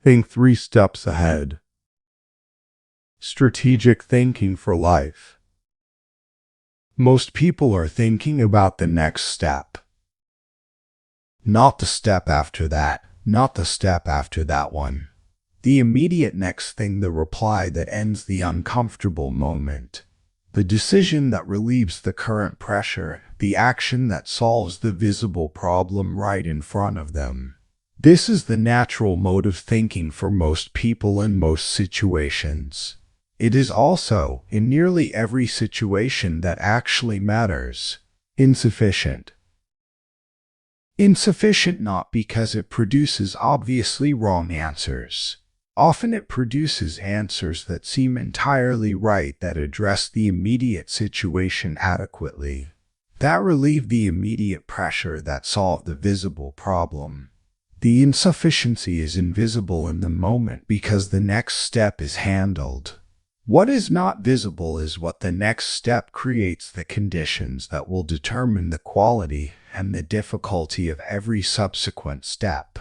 Think 3 steps ahead. Strategic thinking for life. Most people are thinking about the next step. Not the step after that, not the step after that one. The immediate next thing, the reply that ends the uncomfortable moment. The decision that relieves the current pressure, the action that solves the visible problem right in front of them. This is the natural mode of thinking for most people in most situations. It is also, in nearly every situation that actually matters, insufficient. Insufficient not because it produces obviously wrong answers. Often it produces answers that seem entirely right, that address the immediate situation adequately, that relieve the immediate pressure, that solve the visible problem. The insufficiency is invisible in the moment because the next step is handled. What is not visible is what the next step creates, the conditions that will determine the quality and the difficulty of every subsequent step.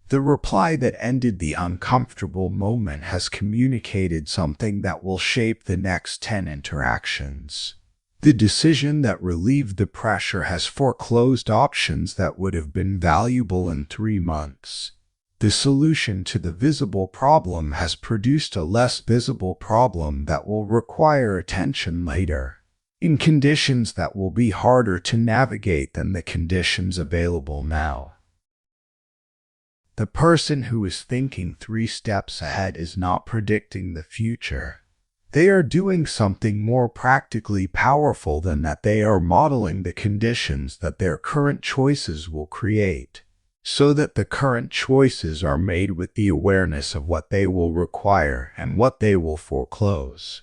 The reply that ended the uncomfortable moment has communicated something that will shape the next 10 interactions. The decision that relieved the pressure has foreclosed options that would have been valuable in 3 months. The solution to the visible problem has produced a less visible problem that will require attention later, in conditions that will be harder to navigate than the conditions available now. The person who is thinking 3 steps ahead is not predicting the future. They are doing something more practically powerful than that. They are modeling the conditions that their current choices will create, so that the current choices are made with the awareness of what they will require and what they will foreclose.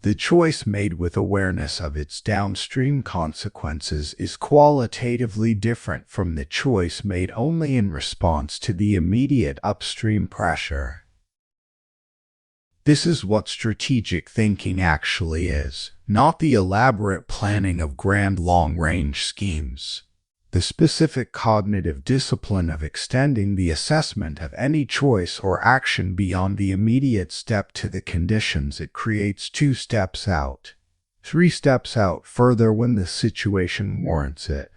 The choice made with awareness of its downstream consequences is qualitatively different from the choice made only in response to the immediate upstream pressure. This is what strategic thinking actually is, not the elaborate planning of grand long-range schemes. The specific cognitive discipline of extending the assessment of any choice or action beyond the immediate step to the conditions it creates 2 steps out, 3 steps out further when the situation warrants it.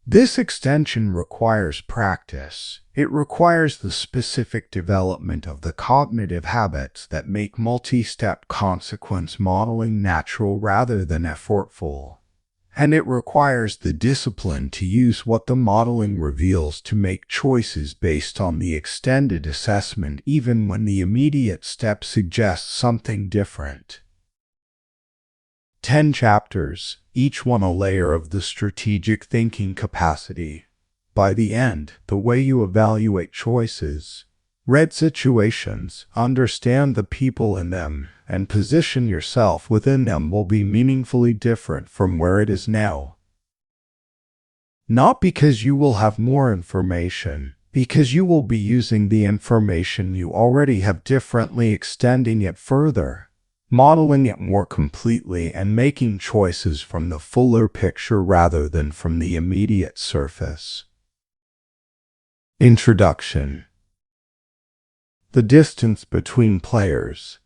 This extension requires practice. It requires the specific development of the cognitive habits that make multi-step consequence modeling natural rather than effortful. And it requires the discipline to use what the modeling reveals to make choices based on the extended assessment even when the immediate step suggests something different. 10 chapters, each one a layer of the strategic thinking capacity. By the end, the way you evaluate choices, read situations, understand the people in them, and position yourself within them will be meaningfully different from where it is now. Not because you will have more information, because you will be using the information you already have differently, extending it further, modeling it more completely, and making choices from the fuller picture rather than from the immediate surface. Introduction. The distance between players.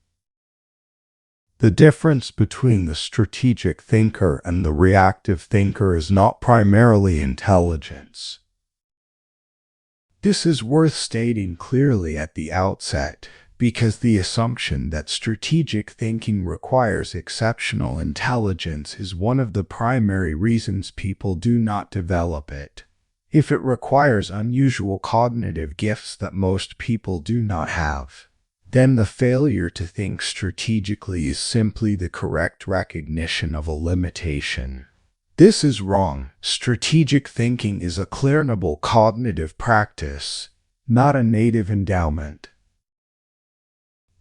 The difference between the strategic thinker and the reactive thinker is not primarily intelligence. This is worth stating clearly at the outset, because the assumption that strategic thinking requires exceptional intelligence is one of the primary reasons people do not develop it. If it requires unusual cognitive gifts that most people do not have, then the failure to think strategically is simply the correct recognition of a limitation. This is wrong. Strategic thinking is a learnable cognitive practice, not a native endowment.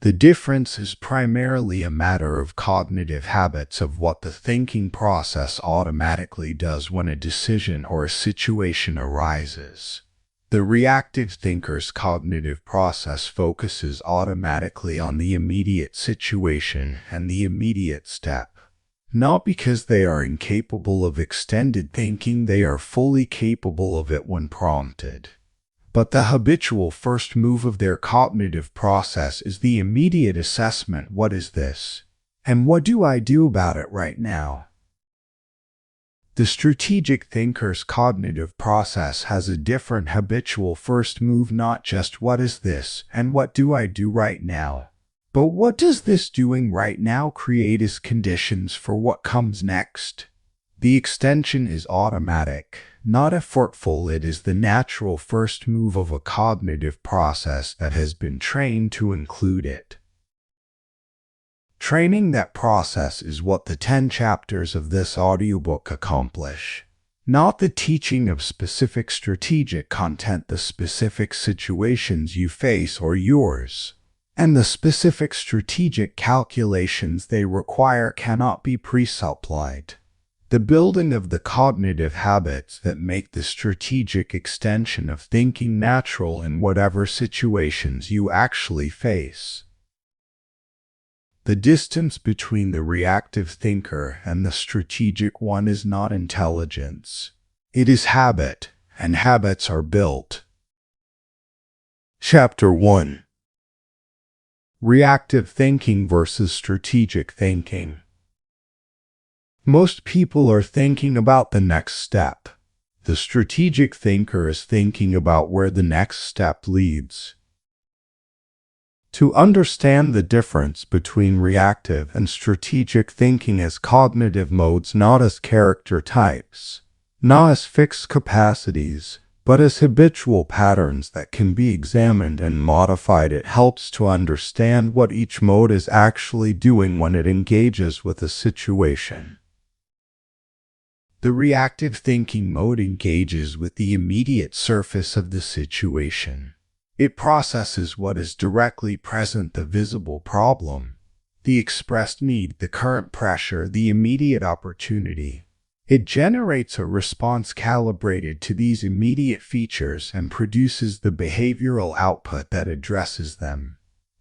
The difference is primarily a matter of cognitive habits, of what the thinking process automatically does when a decision or a situation arises. The reactive thinker's cognitive process focuses automatically on the immediate situation and the immediate step. Not because they are incapable of extended thinking, they are fully capable of it when prompted. But the habitual first move of their cognitive process is the immediate assessment: what is this? And what do I do about it right now? The strategic thinker's cognitive process has a different habitual first move: not just what is this and what do I do right now, but what does this doing right now create as conditions for what comes next? The extension is automatic, not effortful. It is the natural first move of a cognitive process that has been trained to include it. Training that process is what the 10 chapters of this audiobook accomplish. Not the teaching of specific strategic content, the specific situations you face or yours, and the specific strategic calculations they require cannot be presupplied. The building of the cognitive habits that make the strategic extension of thinking natural in whatever situations you actually face. The distance between the reactive thinker and the strategic one is not intelligence. It is habit, and habits are built. Chapter 1: Reactive thinking versus strategic thinking. Most people are thinking about the next step. The strategic thinker is thinking about where the next step leads. To understand the difference between reactive and strategic thinking as cognitive modes, not as character types, not as fixed capacities, but as habitual patterns that can be examined and modified, it helps to understand what each mode is actually doing when it engages with a situation. The reactive thinking mode engages with the immediate surface of the situation. It processes what is directly present: the visible problem, the expressed need, the current pressure, the immediate opportunity. It generates a response calibrated to these immediate features and produces the behavioral output that addresses them.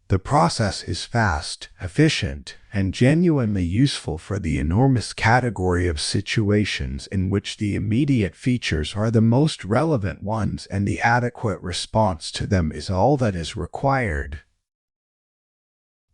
The process is fast, efficient, and genuinely useful for the enormous category of situations in which the immediate features are the most relevant ones and the adequate response to them is all that is required.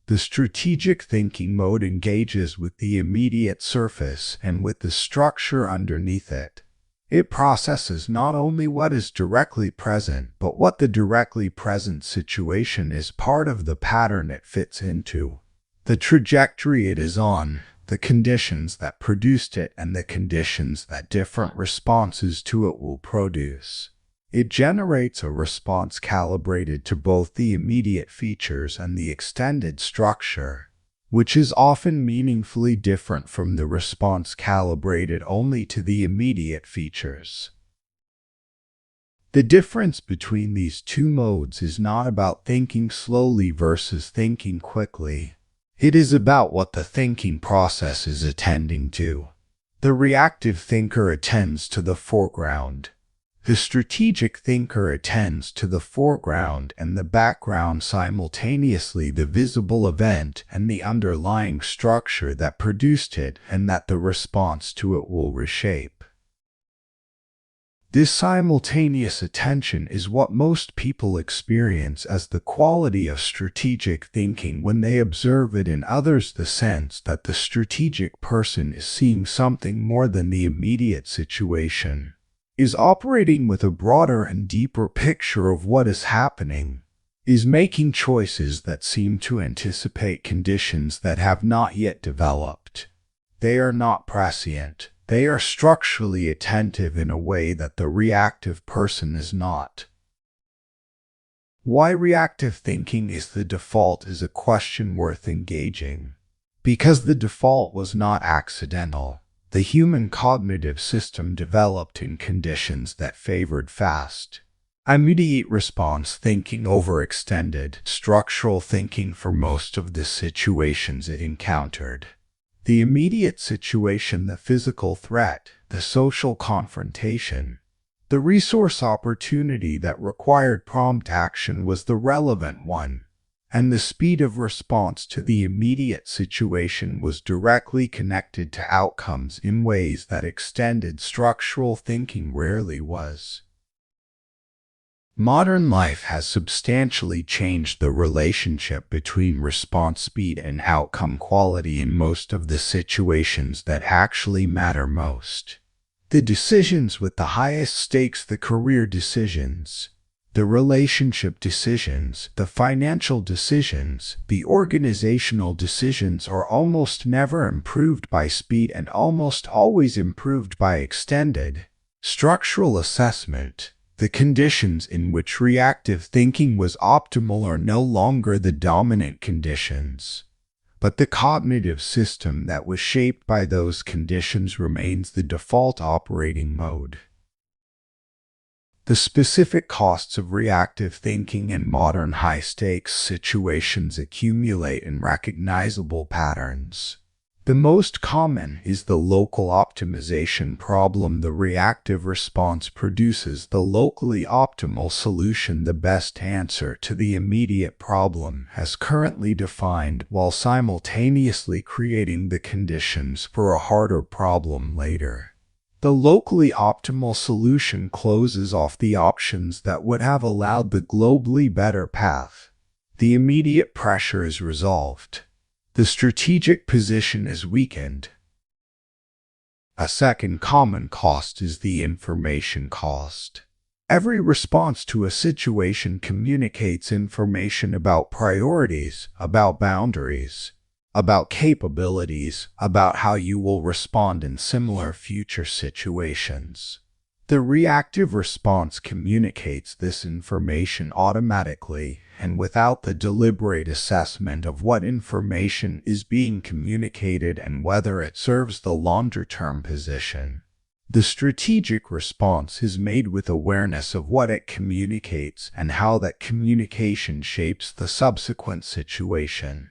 The strategic thinking mode engages with the immediate surface and with the structure underneath it. It processes not only what is directly present, but what the directly present situation is part of, the pattern it fits into, the trajectory it is on, the conditions that produced it, and the conditions that different responses to it will produce. It generates a response calibrated to both the immediate features and the extended structure, which is often meaningfully different from the response calibrated only to the immediate features. The difference between these two modes is not about thinking slowly versus thinking quickly. It is about what the thinking process is attending to. The reactive thinker attends to the foreground. The strategic thinker attends to the foreground and the background simultaneously, the visible event and the underlying structure that produced it and that the response to it will reshape. This simultaneous attention is what most people experience as the quality of strategic thinking when they observe it in others, the sense that the strategic person is seeing something more than the immediate situation, is operating with a broader and deeper picture of what is happening, is making choices that seem to anticipate conditions that have not yet developed. They are not prescient. They are structurally attentive in a way that the reactive person is not. Why reactive thinking is the default is a question worth engaging. Because the default was not accidental. The human cognitive system developed in conditions that favored fast, immediate response thinking over extended, structural thinking for most of the situations it encountered. The immediate situation, the physical threat, the social confrontation, the resource opportunity that required prompt action was the relevant one, and the speed of response to the immediate situation was directly connected to outcomes in ways that extended structural thinking rarely was. Modern life has substantially changed the relationship between response speed and outcome quality in most of the situations that actually matter most. The decisions with the highest stakes, the career decisions, the relationship decisions, the financial decisions, the organizational decisions are almost never improved by speed and almost always improved by extended structural assessment. The conditions in which reactive thinking was optimal are no longer the dominant conditions, but the cognitive system that was shaped by those conditions remains the default operating mode. The specific costs of reactive thinking in modern high-stakes situations accumulate in recognizable patterns. The most common is the local optimization problem. The reactive response produces the locally optimal solution, the best answer to the immediate problem as currently defined, while simultaneously creating the conditions for a harder problem later. The locally optimal solution closes off the options that would have allowed the globally better path. The immediate pressure is resolved. The strategic position is weakened. A second common cost is the information cost. Every response to a situation communicates information about priorities, about boundaries, about capabilities, about how you will respond in similar future situations. The reactive response communicates this information automatically and without the deliberate assessment of what information is being communicated and whether it serves the longer-term position. The strategic response is made with awareness of what it communicates and how that communication shapes the subsequent situation.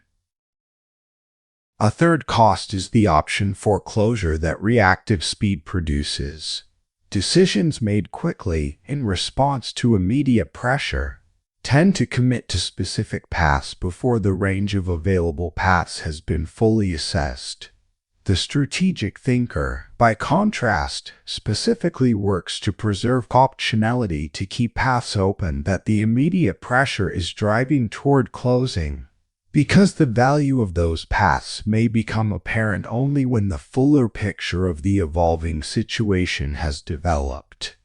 A third cost is the option foreclosure that reactive speed produces. Decisions made quickly, in response to immediate pressure, tend to commit to specific paths before the range of available paths has been fully assessed. The strategic thinker, by contrast, specifically works to preserve optionality to keep paths open that the immediate pressure is driving toward closing, because the value of those paths may become apparent only when the fuller picture of the evolving situation has developed.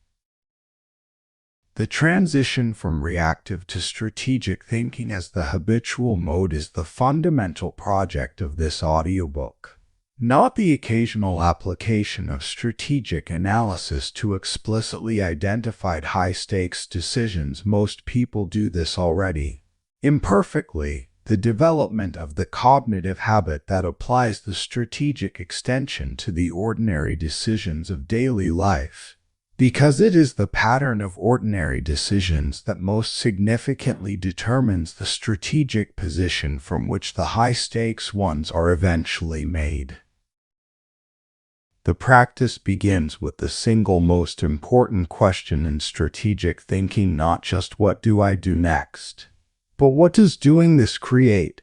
The transition from reactive to strategic thinking as the habitual mode is the fundamental project of this audiobook, not the occasional application of strategic analysis to explicitly identified high-stakes decisions. Most people do this already, imperfectly. The development of the cognitive habit that applies the strategic extension to the ordinary decisions of daily life, because it is the pattern of ordinary decisions that most significantly determines the strategic position from which the high-stakes ones are eventually made. The practice begins with the single most important question in strategic thinking: not just what do I do next, but what does doing this create?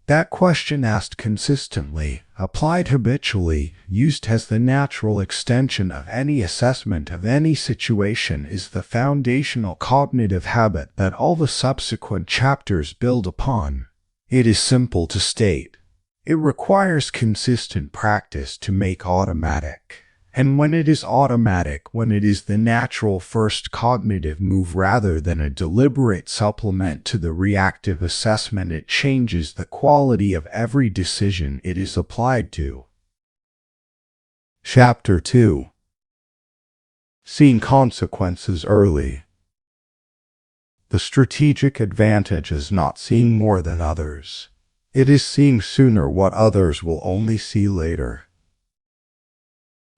That question, asked consistently, applied habitually, used as the natural extension of any assessment of any situation, is the foundational cognitive habit that all the subsequent chapters build upon. It is simple to state. It requires consistent practice to make automatic. And when it is automatic, when it is the natural first cognitive move rather than a deliberate supplement to the reactive assessment, it changes the quality of every decision it is applied to. Chapter 2. Seeing consequences early. The strategic advantage is not seeing more than others. It is seeing sooner what others will only see later.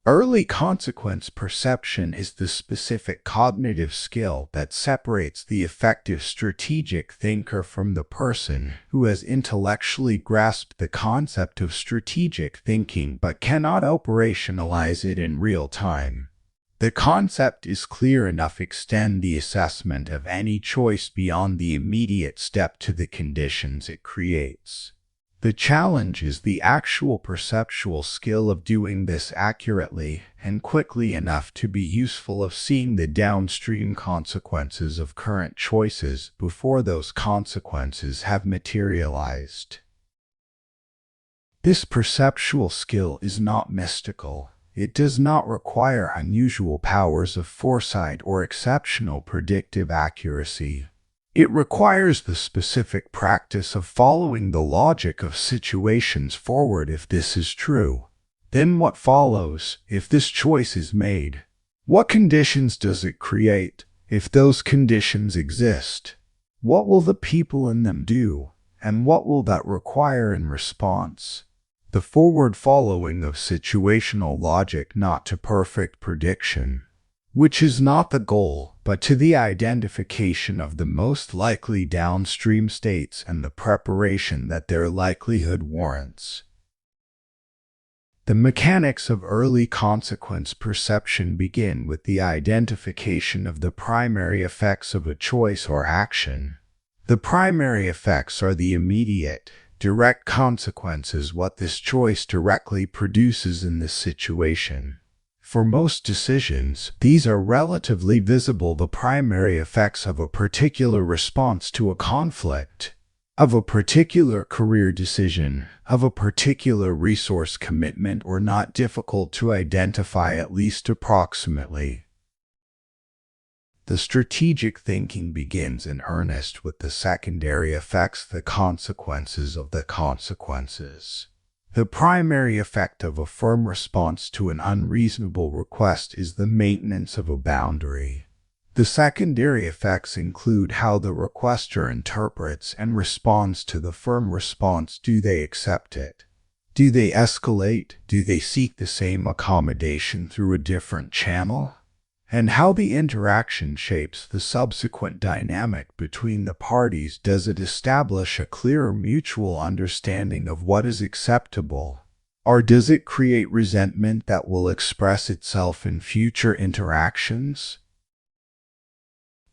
Early consequence perception is the specific cognitive skill that separates the effective strategic thinker from the person who has intellectually grasped the concept of strategic thinking but cannot operationalize it in real time. The concept is clear enough: extend the assessment of any choice beyond the immediate step to the conditions it creates. The challenge is the actual perceptual skill of doing this accurately and quickly enough to be useful, of seeing the downstream consequences of current choices before those consequences have materialized. This perceptual skill is not mystical. It does not require unusual powers of foresight or exceptional predictive accuracy. It requires the specific practice of following the logic of situations forward. If this is true, then what follows if this choice is made? What conditions does it create? If those conditions exist, what will the people in them do? And what will that require in response? The forward following of situational logic, not to perfect prediction, which is not the goal, but to the identification of the most likely downstream states and the preparation that their likelihood warrants. The mechanics of early consequence perception begin with the identification of the primary effects of a choice or action. The primary effects are the immediate, direct consequences, what this choice directly produces in this situation. For most decisions, these are relatively visible: the primary effects of a particular response to a conflict, of a particular career decision, of a particular resource commitment, are not difficult to identify, at least approximately. The strategic thinking begins in earnest with the secondary effects, the consequences of the consequences. The primary effect of a firm response to an unreasonable request is the maintenance of a boundary. The secondary effects include how the requester interprets and responds to the firm response. Do they accept it? Do they escalate? Do they seek the same accommodation through a different channel? And how the interaction shapes the subsequent dynamic between the parties. Does it establish a clearer mutual understanding of what is acceptable? Or does it create resentment that will express itself in future interactions?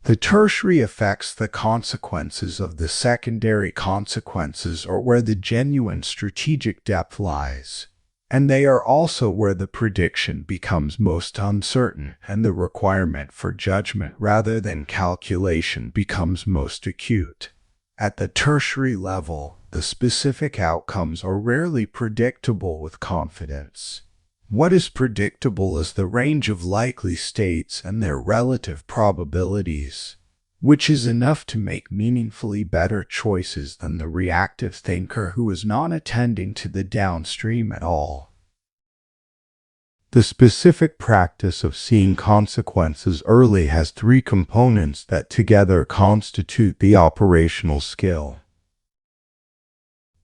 The tertiary effects, the consequences of the secondary consequences, are where the genuine strategic depth lies. And they are also where the prediction becomes most uncertain and the requirement for judgment rather than calculation becomes most acute. At the tertiary level, the specific outcomes are rarely predictable with confidence. What is predictable is the range of likely states and their relative probabilities, which is enough to make meaningfully better choices than the reactive thinker who is not attending to the downstream at all. The specific practice of seeing consequences early has three components that together constitute the operational skill.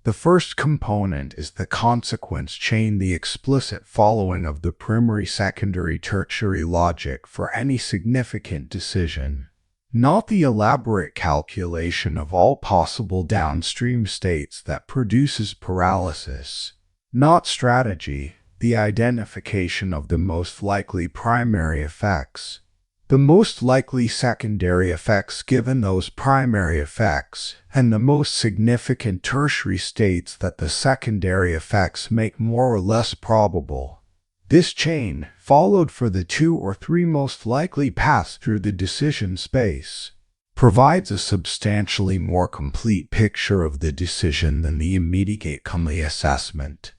The first component is the consequence chain, the explicit following of the primary, secondary, tertiary logic for any significant decision. Not the elaborate calculation of all possible downstream states that produces paralysis. Not strategy, the identification of the most likely primary effects, the most likely secondary effects given those primary effects, and the most significant tertiary states that the secondary effects make more or less probable. This chain, followed for the 2 or 3 most likely paths through the decision space, provides a substantially more complete picture of the decision than the immediate assessment.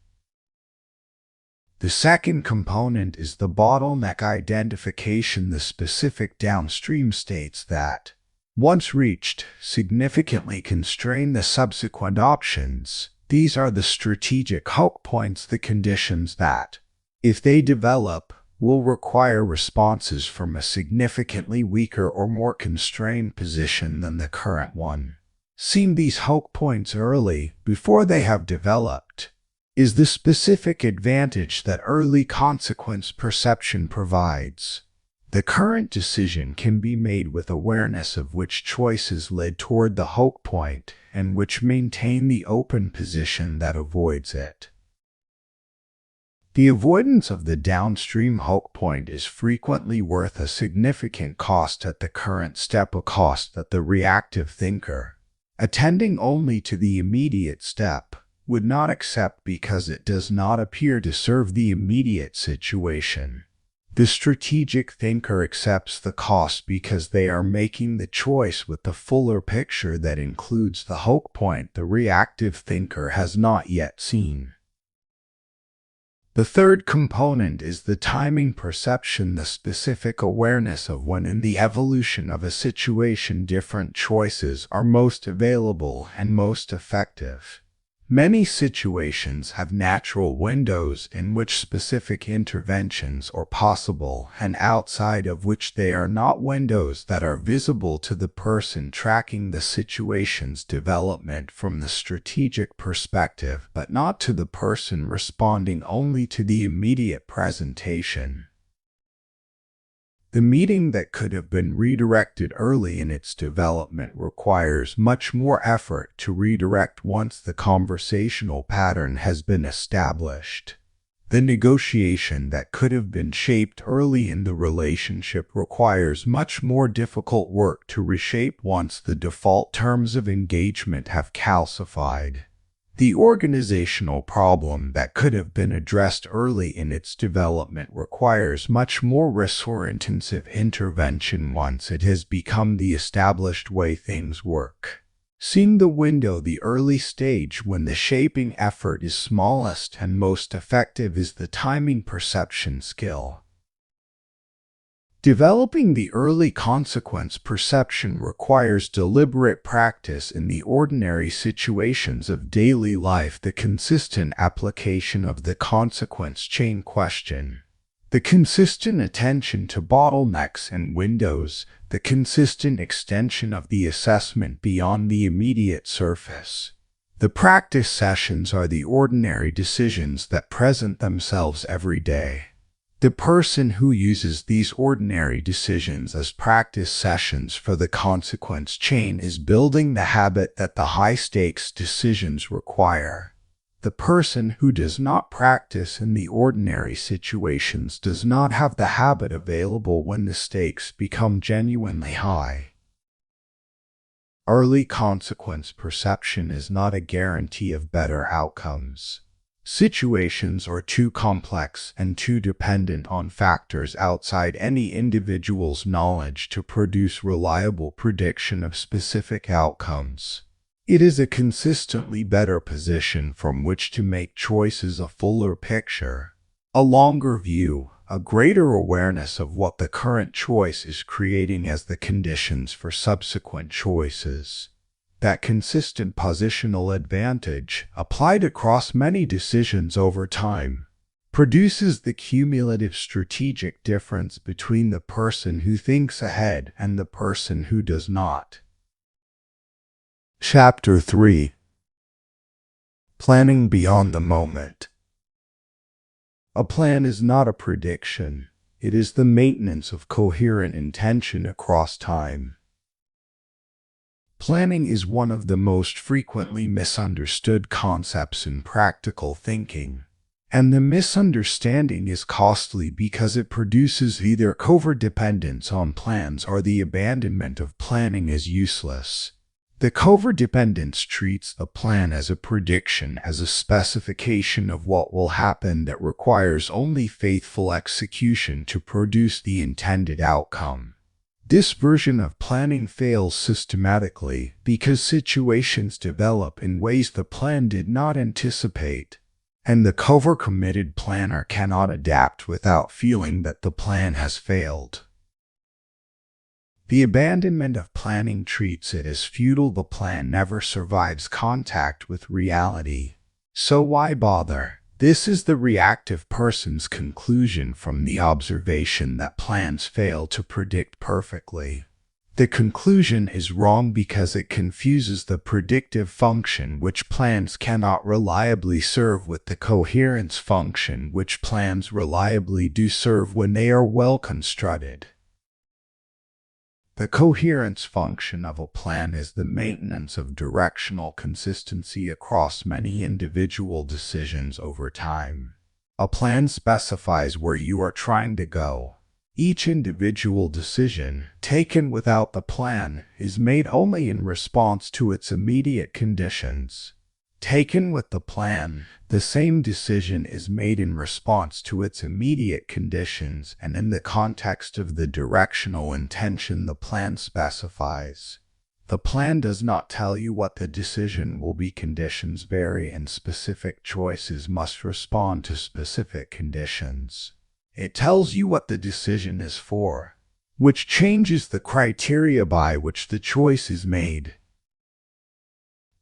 The second component is the bottleneck identification, the specific downstream states that, once reached, significantly constrain the subsequent options. These are the strategic hook points, the conditions that, if they develop, will require responses from a significantly weaker or more constrained position than the current one. Seeing these hook points early, before they have developed, is the specific advantage that early consequence perception provides. The current decision can be made with awareness of which choices led toward the hook point and which maintain the open position that avoids it. The avoidance of the downstream hook point is frequently worth a significant cost at the current step, a cost that the reactive thinker, attending only to the immediate step, would not accept because it does not appear to serve the immediate situation. The strategic thinker accepts the cost because they are making the choice with the fuller picture that includes the hook point the reactive thinker has not yet seen. The third component is the timing perception, the specific awareness of when in the evolution of a situation different choices are most available and most effective. Many situations have natural windows in which specific interventions are possible and outside of which they are not, windows that are visible to the person tracking the situation's development from the strategic perspective, but not to the person responding only to the immediate presentation. The meeting that could have been redirected early in its development requires much more effort to redirect once the conversational pattern has been established. The negotiation that could have been shaped early in the relationship requires much more difficult work to reshape once the default terms of engagement have calcified. The organizational problem that could have been addressed early in its development requires much more resource-intensive intervention once it has become the established way things work. Seeing the window, the early stage when the shaping effort is smallest and most effective, is the timing perception skill. Developing the early consequence perception requires deliberate practice in the ordinary situations of daily life, the consistent application of the consequence chain question, the consistent attention to bottlenecks and windows, the consistent extension of the assessment beyond the immediate surface. The practice sessions are the ordinary decisions that present themselves every day. The person who uses these ordinary decisions as practice sessions for the consequence chain is building the habit that the high-stakes decisions require. The person who does not practice in the ordinary situations does not have the habit available when the stakes become genuinely high. Early consequence perception is not a guarantee of better outcomes. Situations are too complex and too dependent on factors outside any individual's knowledge to produce reliable prediction of specific outcomes. It is a consistently better position from which to make choices, a fuller picture, a longer view, a greater awareness of what the current choice is creating as the conditions for subsequent choices. That consistent positional advantage, applied across many decisions over time, produces the cumulative strategic difference between the person who thinks ahead and the person who does not. Chapter 3: Planning beyond the moment. A plan is not a prediction. It is the maintenance of coherent intention across time. Planning is one of the most frequently misunderstood concepts in practical thinking, and the misunderstanding is costly because it produces either coverdependence on plans or the abandonment of planning as useless. The coverdependence treats the plan as a prediction, as a specification of what will happen that requires only faithful execution to produce the intended outcome. This version of planning fails systematically because situations develop in ways the plan did not anticipate, and the cover-committed planner cannot adapt without feeling that the plan has failed. The abandonment of planning treats it as futile. The plan never survives contact with reality. So why bother? This is the reactive person's conclusion from the observation that plans fail to predict perfectly. The conclusion is wrong because it confuses the predictive function which plans cannot reliably serve with the coherence function which plans reliably do serve when they are well constructed. The coherence function of a plan is the maintenance of directional consistency across many individual decisions over time. A plan specifies where you are trying to go. Each individual decision, taken without the plan, is made only in response to its immediate conditions. Taken with the plan, the same decision is made in response to its immediate conditions and in the context of the directional intention the plan specifies. The plan does not tell you what the decision will be. Conditions vary and specific choices must respond to specific conditions. It tells you what the decision is for, which changes the criteria by which the choice is made.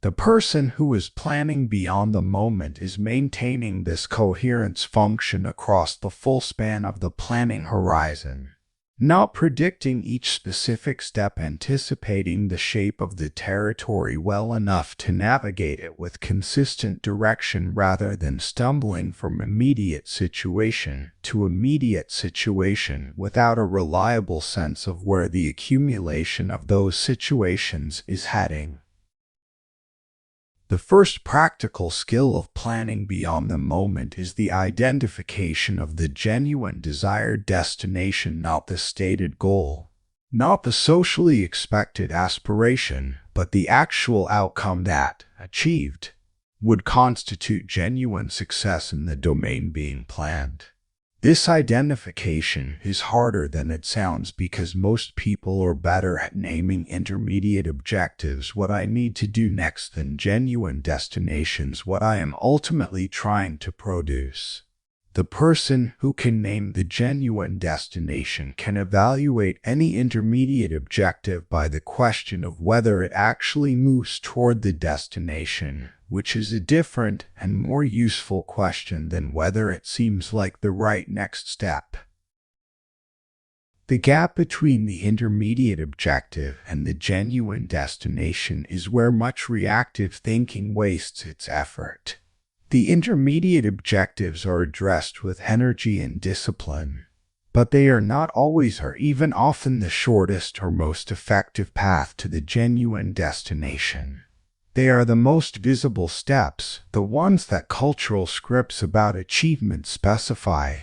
The person who is planning beyond the moment is maintaining this coherence function across the full span of the planning horizon, not predicting each specific step, anticipating the shape of the territory well enough to navigate it with consistent direction rather than stumbling from immediate situation to immediate situation without a reliable sense of where the accumulation of those situations is heading. The first practical skill of planning beyond the moment is the identification of the genuine desired destination, not the stated goal, not the socially expected aspiration, but the actual outcome that, achieved, would constitute genuine success in the domain being planned. This identification is harder than it sounds because most people are better at naming intermediate objectives, what I need to do next, than genuine destinations, what I am ultimately trying to produce. The person who can name the genuine destination can evaluate any intermediate objective by the question of whether it actually moves toward the destination, which is a different and more useful question than whether it seems like the right next step. The gap between the intermediate objective and the genuine destination is where much reactive thinking wastes its effort. The intermediate objectives are addressed with energy and discipline, but they are not always or even often the shortest or most effective path to the genuine destination. They are the most visible steps, the ones that cultural scripts about achievement specify,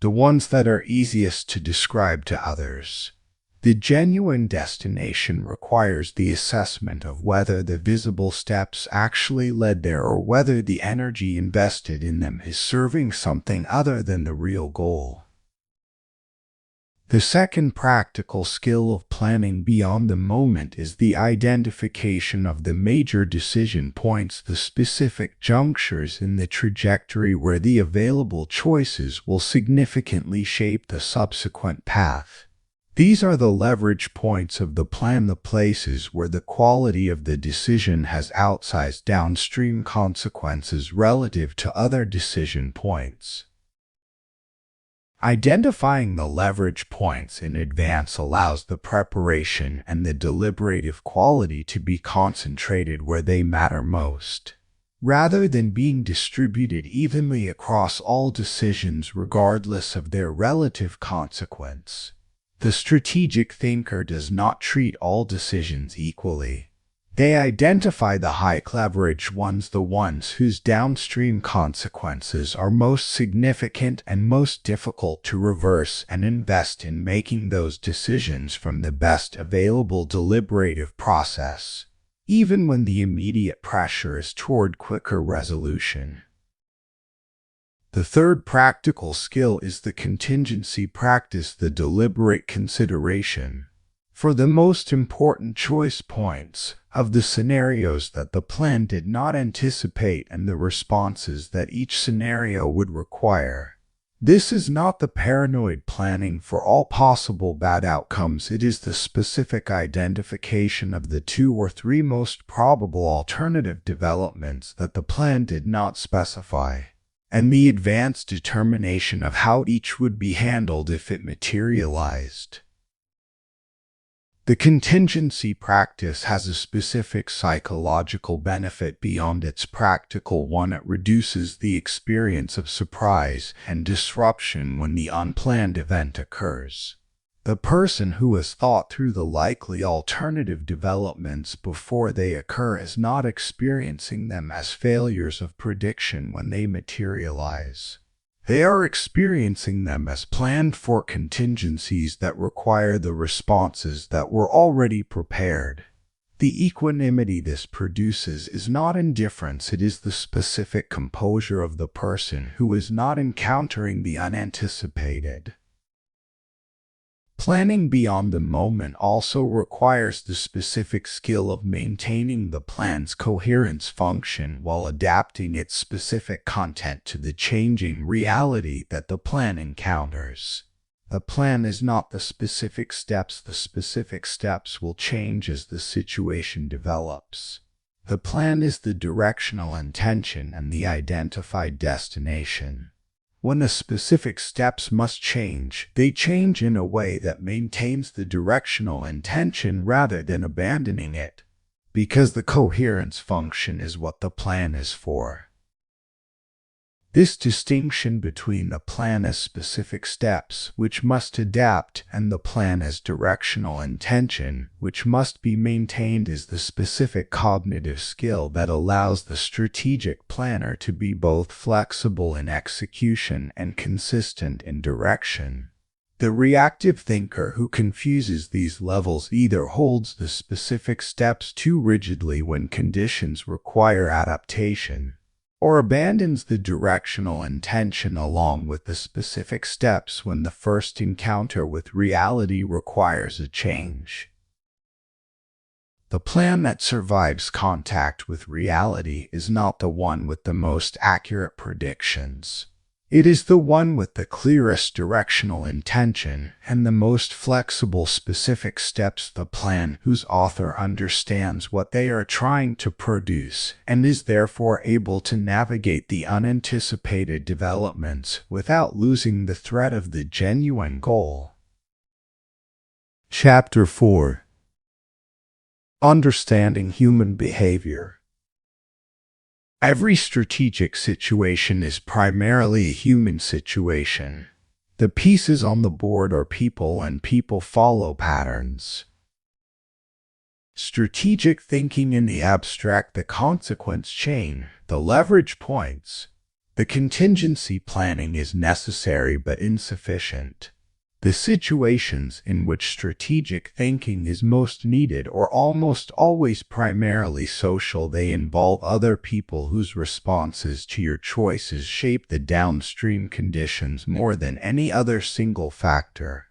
the ones that are easiest to describe to others. The genuine destination requires the assessment of whether the visible steps actually led there or whether the energy invested in them is serving something other than the real goal. The second practical skill of planning beyond the moment is the identification of the major decision points, the specific junctures in the trajectory where the available choices will significantly shape the subsequent path. These are the leverage points of the plan, the places where the quality of the decision has outsized downstream consequences relative to other decision points. Identifying the leverage points in advance allows the preparation and the deliberative quality to be concentrated where they matter most, rather than being distributed evenly across all decisions regardless of their relative consequence. The strategic thinker does not treat all decisions equally. They identify the high leverage ones, the ones whose downstream consequences are most significant and most difficult to reverse, and invest in making those decisions from the best available deliberative process, even when the immediate pressure is toward quicker resolution. The third practical skill is the contingency practice, the deliberate consideration, for the most important choice points, of the scenarios that the plan did not anticipate and the responses that each scenario would require. This is not the paranoid planning for all possible bad outcomes. It is the specific identification of the 2 or 3 most probable alternative developments that the plan did not specify, and the advanced determination of how each would be handled if it materialized. The contingency practice has a specific psychological benefit beyond its practical one. It reduces the experience of surprise and disruption when the unplanned event occurs. The person who has thought through the likely alternative developments before they occur is not experiencing them as failures of prediction when they materialize. They are experiencing them as planned-for contingencies that require the responses that were already prepared. The equanimity this produces is not indifference, it is the specific composure of the person who is not encountering the unanticipated. Planning beyond the moment also requires the specific skill of maintaining the plan's coherence function while adapting its specific content to the changing reality that the plan encounters. A plan is not the specific steps. The specific steps will change as the situation develops. The plan is the directional intention and the identified destination. When the specific steps must change, they change in a way that maintains the directional intention rather than abandoning it, because the coherence function is what the plan is for. This distinction between the plan as specific steps, which must adapt, and the plan as directional intention, which must be maintained, is the specific cognitive skill that allows the strategic planner to be both flexible in execution and consistent in direction. The reactive thinker who confuses these levels either holds the specific steps too rigidly when conditions require adaptation, or abandons the directional intention along with the specific steps when the first encounter with reality requires a change. The plan that survives contact with reality is not the one with the most accurate predictions. It is the one with the clearest directional intention and the most flexible specific steps. The plan whose author understands what they are trying to produce and is therefore able to navigate the unanticipated developments without losing the thread of the genuine goal. Chapter 4: Understanding Human Behavior. Every strategic situation is primarily a human situation. The pieces on the board are people, and people follow patterns. Strategic thinking in the abstract, the consequence chain, the leverage points, the contingency planning is necessary but insufficient. The situations in which strategic thinking is most needed are almost always primarily social. They involve other people whose responses to your choices shape the downstream conditions more than any other single factor.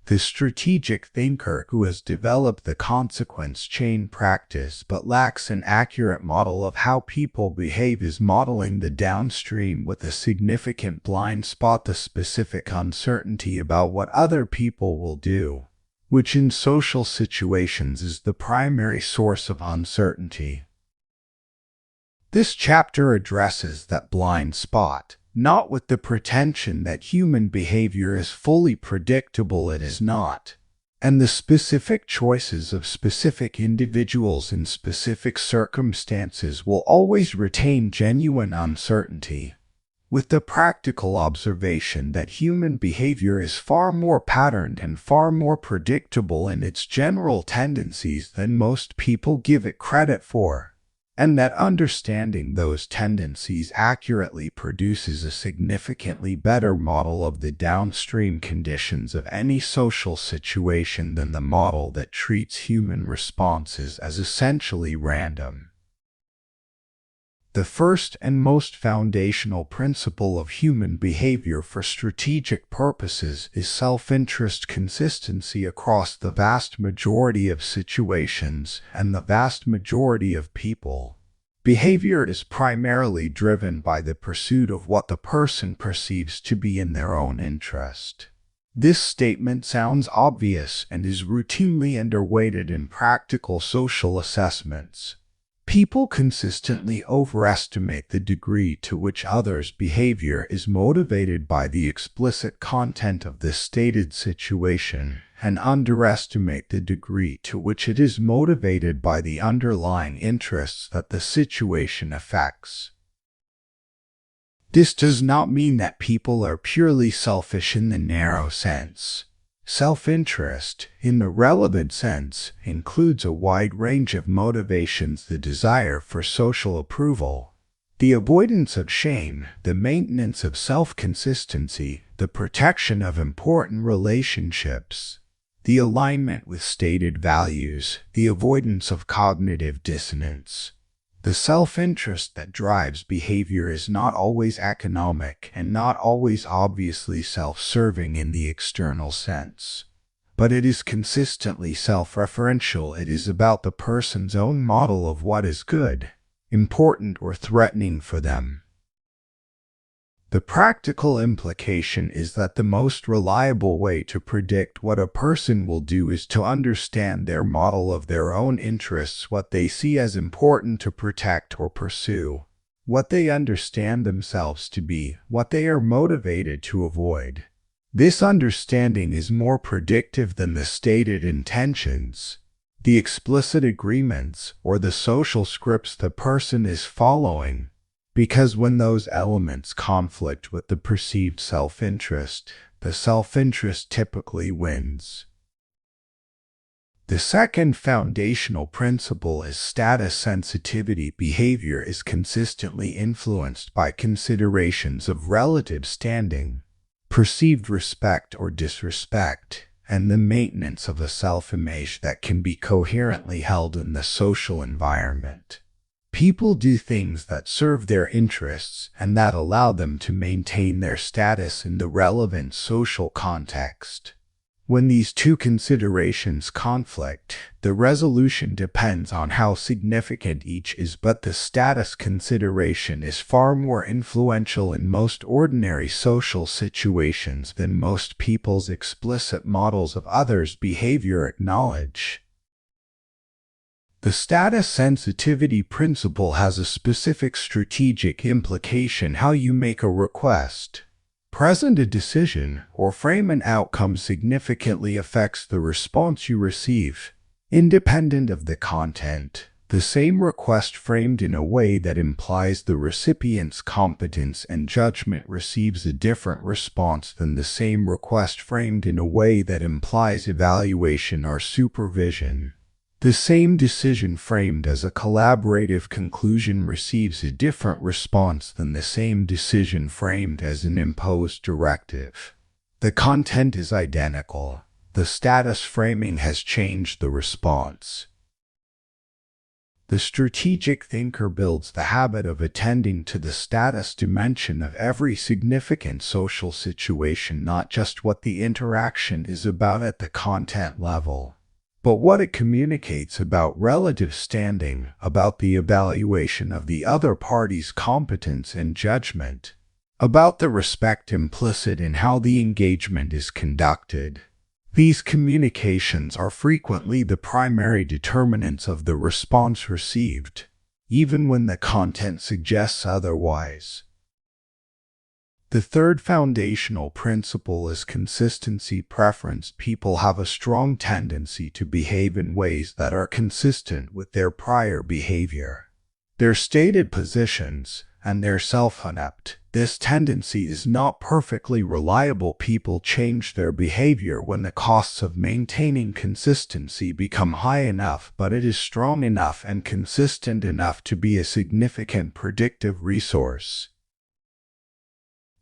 The strategic thinker who has developed the consequence chain practice but lacks an accurate model of how people behave is modeling the downstream with a significant blind spot, the specific uncertainty about what other people will do, which in social situations is the primary source of uncertainty. This chapter addresses that blind spot, not with the pretension that human behavior is fully predictable. It is not. And the specific choices of specific individuals in specific circumstances will always retain genuine uncertainty, with the practical observation that human behavior is far more patterned and far more predictable in its general tendencies than most people give it credit for, and that understanding those tendencies accurately produces a significantly better model of the downstream conditions of any social situation than the model that treats human responses as essentially random. The first and most foundational principle of human behavior for strategic purposes is self-interest consistency across the vast majority of situations and the vast majority of people. Behavior is primarily driven by the pursuit of what the person perceives to be in their own interest. This statement sounds obvious and is routinely underweighted in practical social assessments. People consistently overestimate the degree to which others' behavior is motivated by the explicit content of the stated situation, and underestimate the degree to which it is motivated by the underlying interests that the situation affects. This does not mean that people are purely selfish in the narrow sense. Self-interest, in the relevant sense, includes a wide range of motivations: the desire for social approval, the avoidance of shame, the maintenance of self-consistency, the protection of important relationships, the alignment with stated values, the avoidance of cognitive dissonance. The self-interest that drives behavior is not always economic and not always obviously self-serving in the external sense. But it is consistently self-referential. It is about the person's own model of what is good, important, or threatening for them. The practical implication is that the most reliable way to predict what a person will do is to understand their model of their own interests, what they see as important to protect or pursue, what they understand themselves to be, what they are motivated to avoid. This understanding is more predictive than the stated intentions, the explicit agreements, or the social scripts the person is following. Because when those elements conflict with the perceived self-interest, the self-interest typically wins. The second foundational principle is status sensitivity. Behavior is consistently influenced by considerations of relative standing, perceived respect or disrespect, and the maintenance of a self-image that can be coherently held in the social environment. People do things that serve their interests and that allow them to maintain their status in the relevant social context. When these two considerations conflict, the resolution depends on how significant each is, but the status consideration is far more influential in most ordinary social situations than most people's explicit models of others' behavior acknowledge. The status sensitivity principle has a specific strategic implication. How you make a request, present a decision, or frame an outcome significantly affects the response you receive. Independent of the content, the same request framed in a way that implies the recipient's competence and judgment receives a different response than the same request framed in a way that implies evaluation or supervision. The same decision framed as a collaborative conclusion receives a different response than the same decision framed as an imposed directive. The content is identical. The status framing has changed the response. The strategic thinker builds the habit of attending to the status dimension of every significant social situation, not just what the interaction is about at the content level, but what it communicates about relative standing, about the evaluation of the other party's competence and judgment, about the respect implicit in how the engagement is conducted. These communications are frequently the primary determinants of the response received, even when the content suggests otherwise. The third foundational principle is consistency preference. People have a strong tendency to behave in ways that are consistent with their prior behavior, their stated positions, and their self-concept. This tendency is not perfectly reliable. People change their behavior when the costs of maintaining consistency become high enough, but it is strong enough and consistent enough to be a significant predictive resource.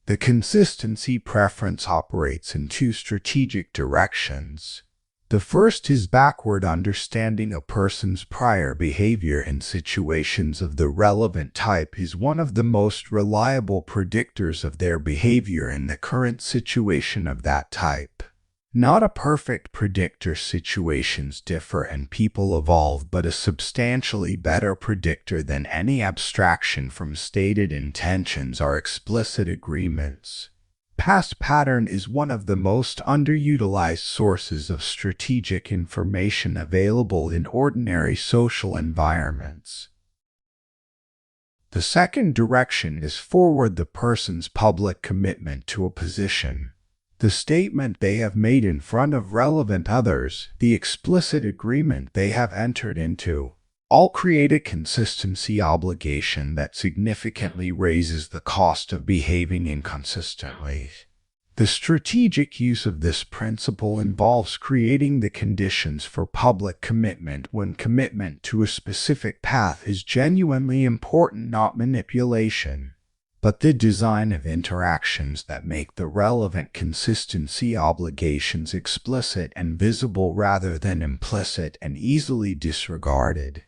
The consistency preference operates in two strategic directions. The first is backward understanding. A person's prior behavior in situations of the relevant type is one of the most reliable predictors of their behavior in the current situation of that type. Not a perfect predictor. Situations differ and people evolve, but a substantially better predictor than any abstraction from stated intentions or explicit agreements. Past pattern is one of the most underutilized sources of strategic information available in ordinary social environments. The second direction is forward. The person's public commitment to a position, the statement they have made in front of relevant others, the explicit agreement they have entered into, all create a consistency obligation that significantly raises the cost of behaving inconsistently. The strategic use of this principle involves creating the conditions for public commitment when commitment to a specific path is genuinely important, not manipulation. but the design of interactions that make the relevant consistency obligations explicit and visible rather than implicit and easily disregarded.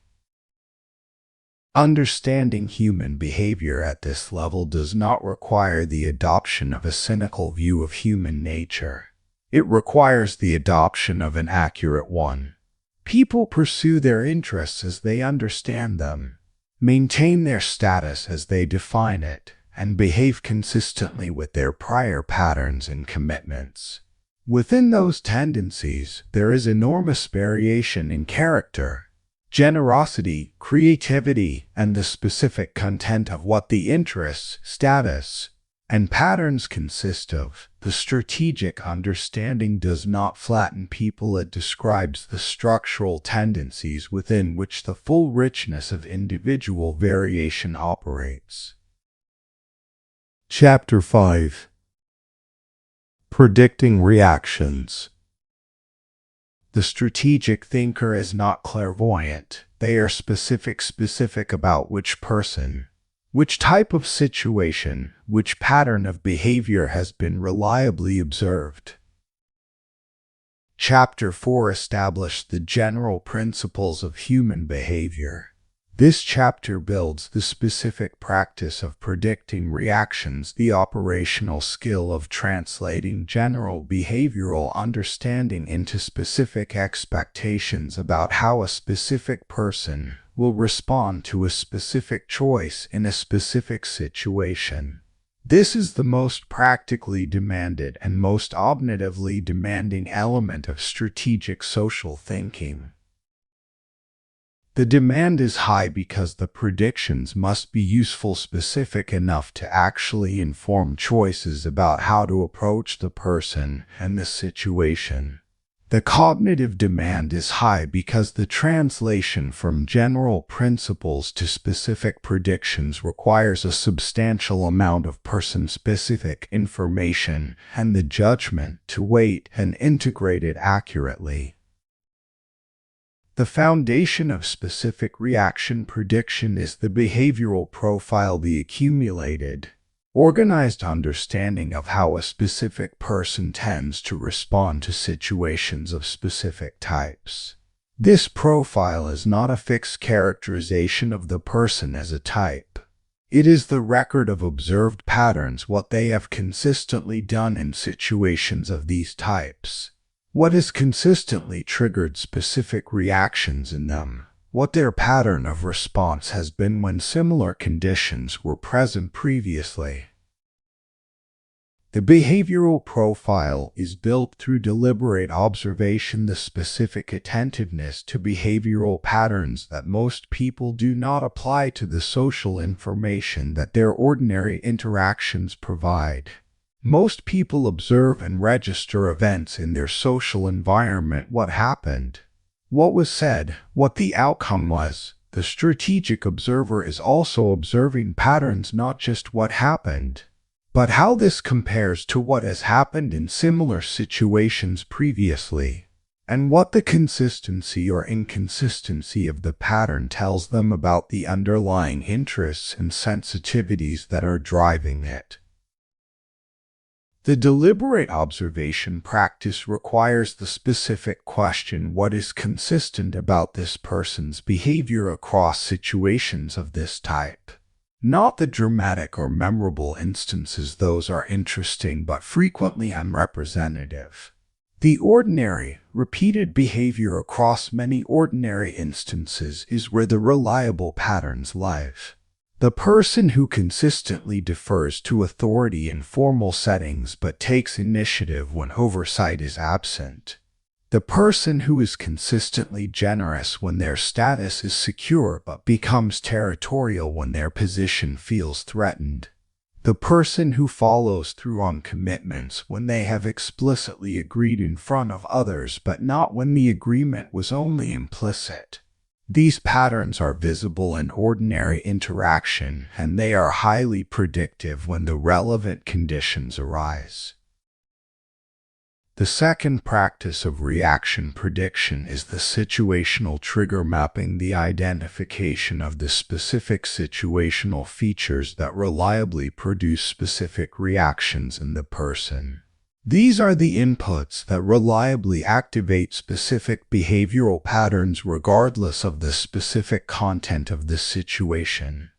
Understanding human behavior at this level does not require the adoption of a cynical view of human nature. It requires the adoption of an accurate one. People pursue their interests as they understand them, maintain their status as they define it, and behave consistently with their prior patterns and commitments. Within those tendencies, there is enormous variation in character, generosity, creativity, and the specific content of what the interests, status, and patterns consist of. The strategic understanding does not flatten people, it describes the structural tendencies within which the full richness of individual variation operates. Chapter 5. Predicting Reactions. The strategic thinker is not clairvoyant. They are specific about which person, which type of situation, which pattern of behavior has been reliably observed. Chapter 4 established the general principles of human behavior. This chapter builds the specific practice of predicting reactions, the operational skill of translating general behavioral understanding into specific expectations about how a specific person will respond to a specific choice in a specific situation. This is the most practically demanded and most cognitively demanding element of strategic social thinking. The demand is high because the predictions must be useful, specific enough to actually inform choices about how to approach the person and the situation. The cognitive demand is high because the translation from general principles to specific predictions requires a substantial amount of person-specific information and the judgment to weight and integrate it accurately. The foundation of specific reaction prediction is the behavioral profile, the accumulated, organized understanding of how a specific person tends to respond to situations of specific types. This profile is not a fixed characterization of the person as a type. It is the record of observed patterns, what they have consistently done in situations of these types, what has consistently triggered specific reactions in them, what their pattern of response has been when similar conditions were present previously. The behavioral profile is built through deliberate observation, the specific attentiveness to behavioral patterns that most people do not apply to the social information that their ordinary interactions provide. Most people observe and register events in their social environment: what happened, what was said, what the outcome was. The strategic observer is also observing patterns, not just what happened, but how this compares to what has happened in similar situations previously, and what the consistency or inconsistency of the pattern tells them about the underlying interests and sensitivities that are driving it. The deliberate observation practice requires the specific question: what is consistent about this person's behavior across situations of this type? Not the dramatic or memorable instances; those are interesting but frequently unrepresentative. The ordinary, repeated behavior across many ordinary instances is where the reliable patterns live. The person who consistently defers to authority in formal settings but takes initiative when oversight is absent. The person who is consistently generous when their status is secure but becomes territorial when their position feels threatened. The person who follows through on commitments when they have explicitly agreed in front of others but not when the agreement was only implicit. These patterns are visible in ordinary interaction, and they are highly predictive when the relevant conditions arise. The second practice of reaction prediction is the situational trigger mapping, the identification of the specific situational features that reliably produce specific reactions in the person. These are the inputs that reliably activate specific behavioral patterns regardless of the specific content of the situation.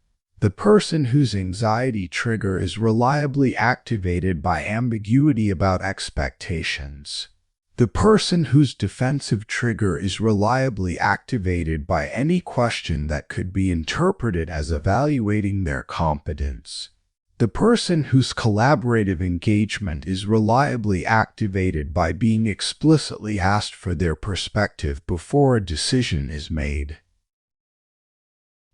The person whose anxiety trigger is reliably activated by ambiguity about expectations. The person whose defensive trigger is reliably activated by any question that could be interpreted as evaluating their competence. The person whose collaborative engagement is reliably activated by being explicitly asked for their perspective before a decision is made.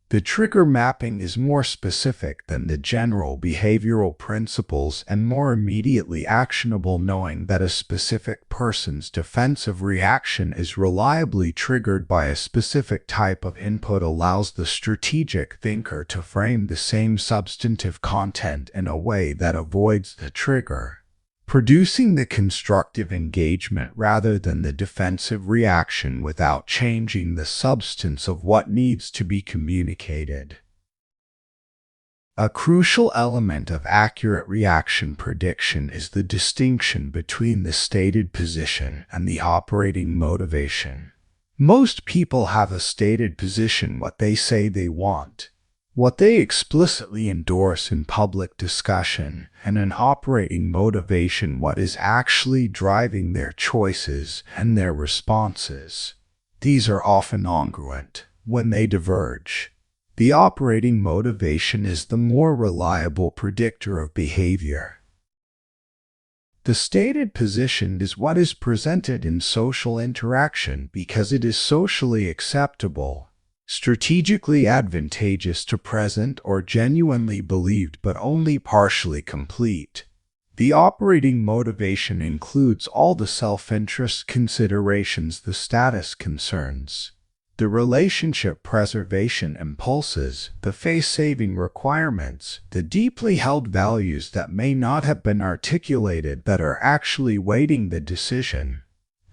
The trigger mapping is more specific than the general behavioral principles and more immediately actionable, knowing that a specific person's defensive reaction is reliably triggered by a specific type of input allows the strategic thinker to frame the same substantive content in a way that avoids the trigger, producing the constructive engagement rather than the defensive reaction without changing the substance of what needs to be communicated. A crucial element of accurate reaction prediction is the distinction between the stated position and the operating motivation. Most people have a stated position, what they say they want, what they explicitly endorse in public discussion, and an operating motivation, what is actually driving their choices and their responses. These are often congruent when they diverge. The operating motivation is the more reliable predictor of behavior. The stated position is what is presented in social interaction because it is socially acceptable, strategically advantageous to present, or genuinely believed but only partially complete. The operating motivation includes all the self-interest considerations, the status concerns, the relationship preservation impulses, the face-saving requirements, the deeply held values that may not have been articulated that are actually weighting the decision.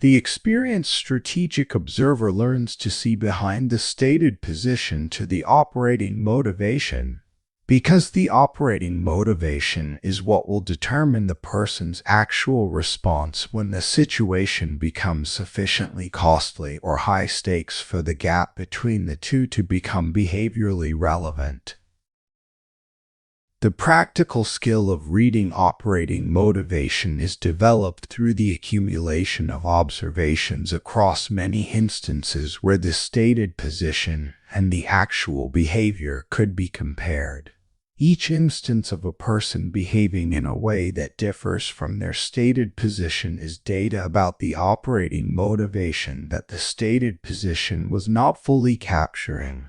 The experienced strategic observer learns to see behind the stated position to the operating motivation, because the operating motivation is what will determine the person's actual response when the situation becomes sufficiently costly or high stakes for the gap between the two to become behaviorally relevant. The practical skill of reading operating motivation is developed through the accumulation of observations across many instances where the stated position and the actual behavior could be compared. Each instance of a person behaving in a way that differs from their stated position is data about the operating motivation that the stated position was not fully capturing.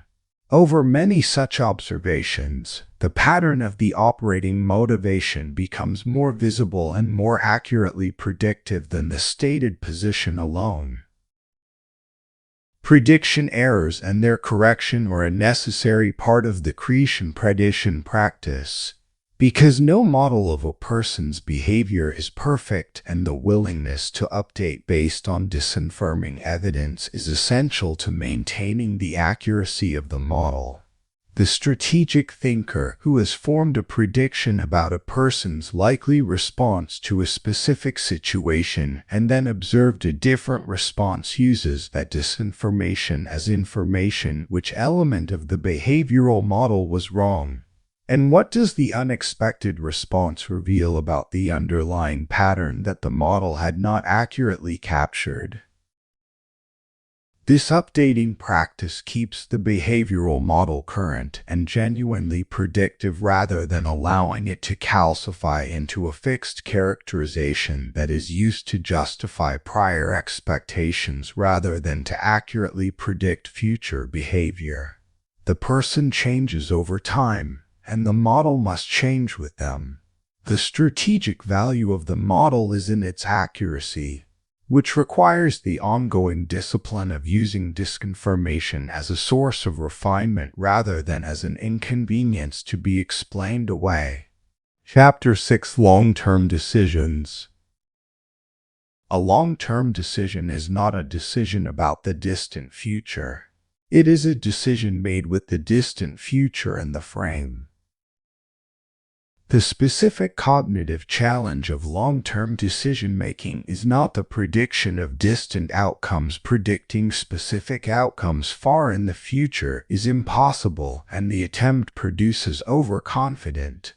Over many such observations, the pattern of the operating motivation becomes more visible and more accurately predictive than the stated position alone. Prediction errors and their correction are a necessary part of the creation prediction practice, because no model of a person's behavior is perfect, and the willingness to update based on disinforming evidence is essential to maintaining the accuracy of the model. The strategic thinker who has formed a prediction about a person's likely response to a specific situation and then observed a different response uses that disinformation as information which element of the behavioral model was wrong. And what does the unexpected response reveal about the underlying pattern that the model had not accurately captured? This updating practice keeps the behavioral model current and genuinely predictive rather than allowing it to calcify into a fixed characterization that is used to justify prior expectations rather than to accurately predict future behavior. The person changes over time, and the model must change with them. The strategic value of the model is in its accuracy, which requires the ongoing discipline of using disinformation as a source of refinement rather than as an inconvenience to be explained away. Chapter 6: Long-Term Decisions. A long-term decision is not a decision about the distant future. It is a decision made with the distant future in the frame. The specific cognitive challenge of long-term decision-making is not the prediction of distant outcomes. Predicting specific outcomes far in the future is impossible, and the attempt produces overconfident,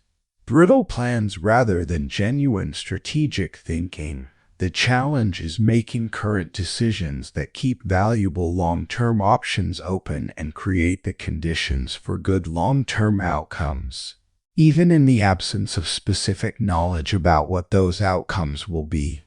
brittle plans rather than genuine strategic thinking. The challenge is making current decisions that keep valuable long-term options open and create the conditions for good long-term outcomes, even in the absence of specific knowledge about what those outcomes will be.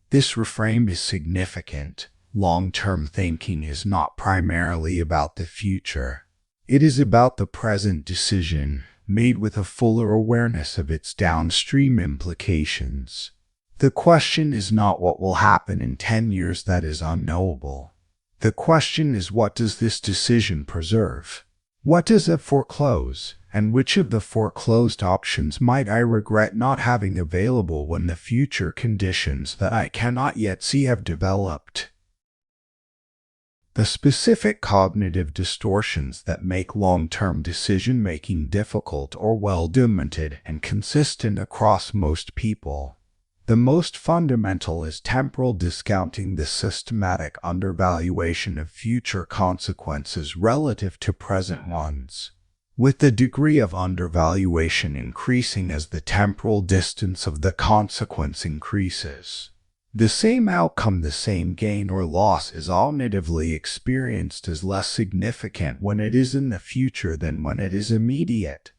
This reframe is significant. Long-term thinking is not primarily about the future. It is about the present decision, made with a fuller awareness of its downstream implications. The question is not what will happen in 10 years. That is unknowable. The question is, what does this decision preserve? What does it foreclose? And which of the foreclosed options might I regret not having available when the future conditions that I cannot yet see have developed? The specific cognitive distortions that make long-term decision-making difficult are well documented and consistent across most people. The most fundamental is temporal discounting, the systematic undervaluation of future consequences relative to present ones, with the degree of undervaluation increasing as the temporal distance of the consequence increases. The same outcome, the same gain or loss, is cognitively experienced as less significant when it is in the future than when it is immediate,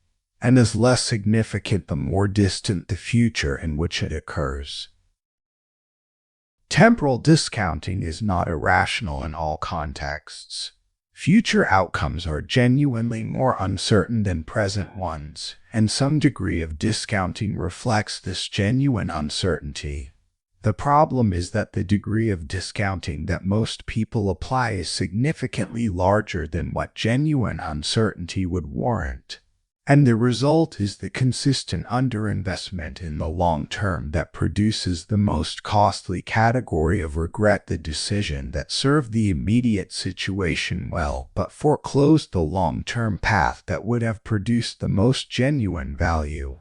and is less significant the more distant the future in which it occurs. Temporal discounting is not irrational in all contexts. Future outcomes are genuinely more uncertain than present ones, and some degree of discounting reflects this genuine uncertainty. The problem is that the degree of discounting that most people apply is significantly larger than what genuine uncertainty would warrant. And the result is the consistent underinvestment in the long term that produces the most costly category of regret, the decision that served the immediate situation well but foreclosed the long-term path that would have produced the most genuine value.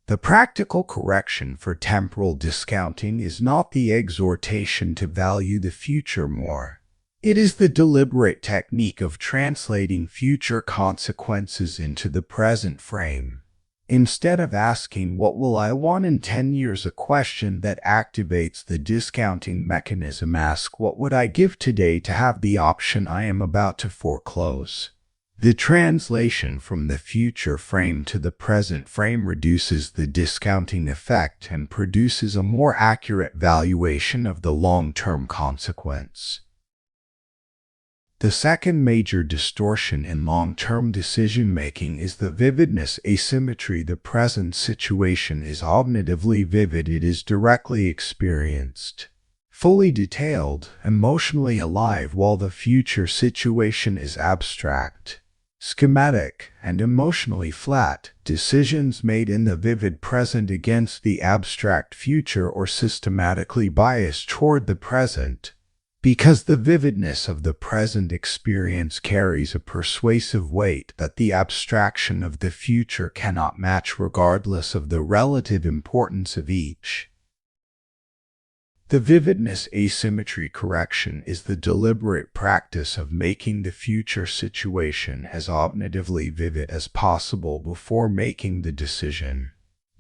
The practical correction for temporal discounting is not the exhortation to value the future more. It is the deliberate technique of translating future consequences into the present frame. Instead of asking, "What will I want in 10 years?" a question that activates the discounting mechanism, ask, "What would I give today to have the option I am about to foreclose?" The translation from the future frame to the present frame reduces the discounting effect and produces a more accurate valuation of the long-term consequence. The second major distortion in long-term decision-making is the vividness asymmetry. The present situation is cognitively vivid. It is directly experienced, fully detailed, emotionally alive, while the future situation is abstract, schematic, and emotionally flat. Decisions made in the vivid present against the abstract future are systematically biased toward the present, because the vividness of the present experience carries a persuasive weight that the abstraction of the future cannot match, regardless of the relative importance of each. The vividness asymmetry correction is the deliberate practice of making the future situation as cognitively vivid as possible before making the decision.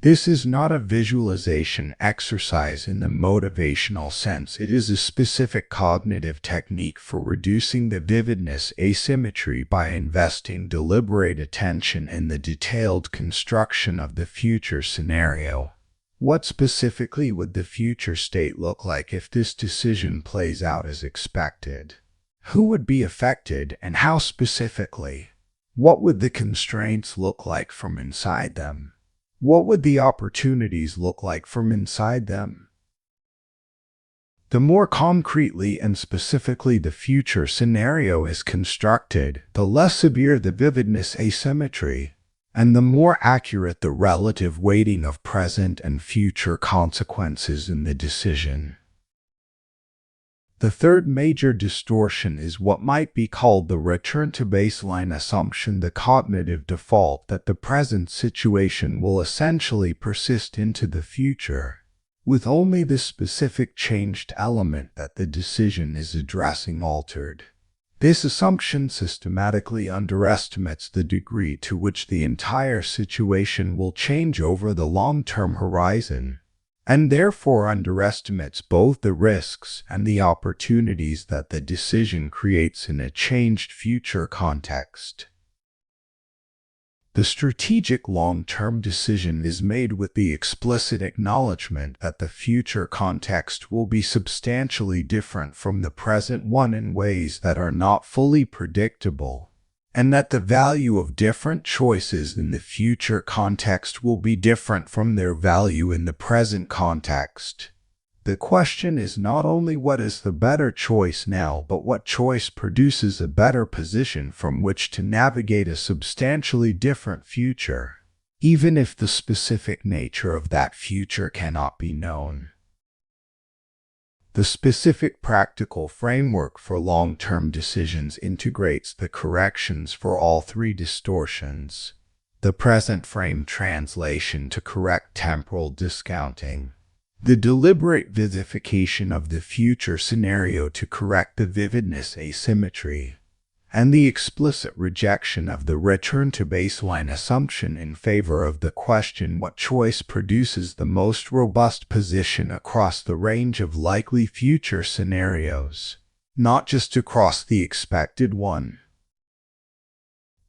This is not a visualization exercise in the motivational sense. It is a specific cognitive technique for reducing the vividness asymmetry by investing deliberate attention in the detailed construction of the future scenario. What specifically would the future state look like if this decision plays out as expected? Who would be affected, and how specifically? What would the constraints look like from inside them? What would the opportunities look like from inside them? The more concretely and specifically the future scenario is constructed, the less severe the vividness asymmetry, and the more accurate the relative weighting of present and future consequences in the decision. The third major distortion is what might be called the return to baseline assumption, the cognitive default that the present situation will essentially persist into the future, with only the specific changed element that the decision is addressing altered. This assumption systematically underestimates the degree to which the entire situation will change over the long-term horizon, and therefore underestimates both the risks and the opportunities that the decision creates in a changed future context. The strategic long-term decision is made with the explicit acknowledgement that the future context will be substantially different from the present one in ways that are not fully predictable, and that the value of different choices in the future context will be different from their value in the present context. The question is not only what is the better choice now, but what choice produces a better position from which to navigate a substantially different future, even if the specific nature of that future cannot be known. The specific practical framework for long-term decisions integrates the corrections for all three distortions: the present frame translation to correct temporal discounting, the deliberate vivification of the future scenario to correct the vividness asymmetry, and the explicit rejection of the return to baseline assumption in favor of the question what choice produces the most robust position across the range of likely future scenarios, not just across the expected one.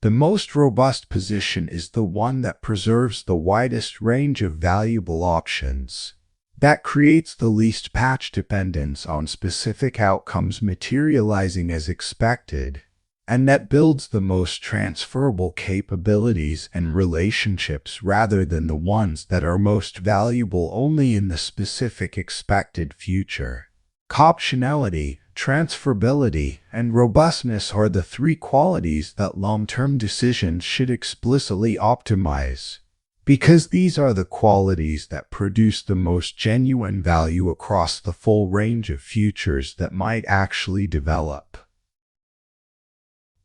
The most robust position is the one that preserves the widest range of valuable options, that creates the least patch dependence on specific outcomes materializing as expected, and that builds the most transferable capabilities and relationships rather than the ones that are most valuable only in the specific expected future. Optionality, transferability, and robustness are the three qualities that long-term decisions should explicitly optimize, because these are the qualities that produce the most genuine value across the full range of futures that might actually develop.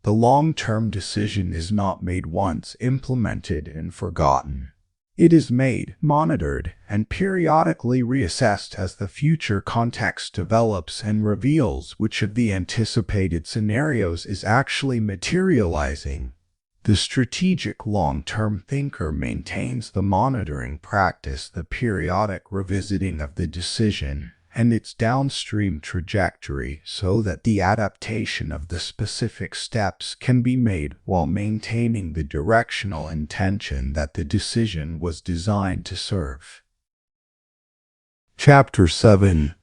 The long-term decision is not made once, implemented, and forgotten. It is made, monitored, and periodically reassessed as the future context develops and reveals which of the anticipated scenarios is actually materializing. The strategic long-term thinker maintains the monitoring practice, the periodic revisiting of the decision and its downstream trajectory, so that the adaptation of the specific steps can be made while maintaining the directional intention that the decision was designed to serve. Chapter 7: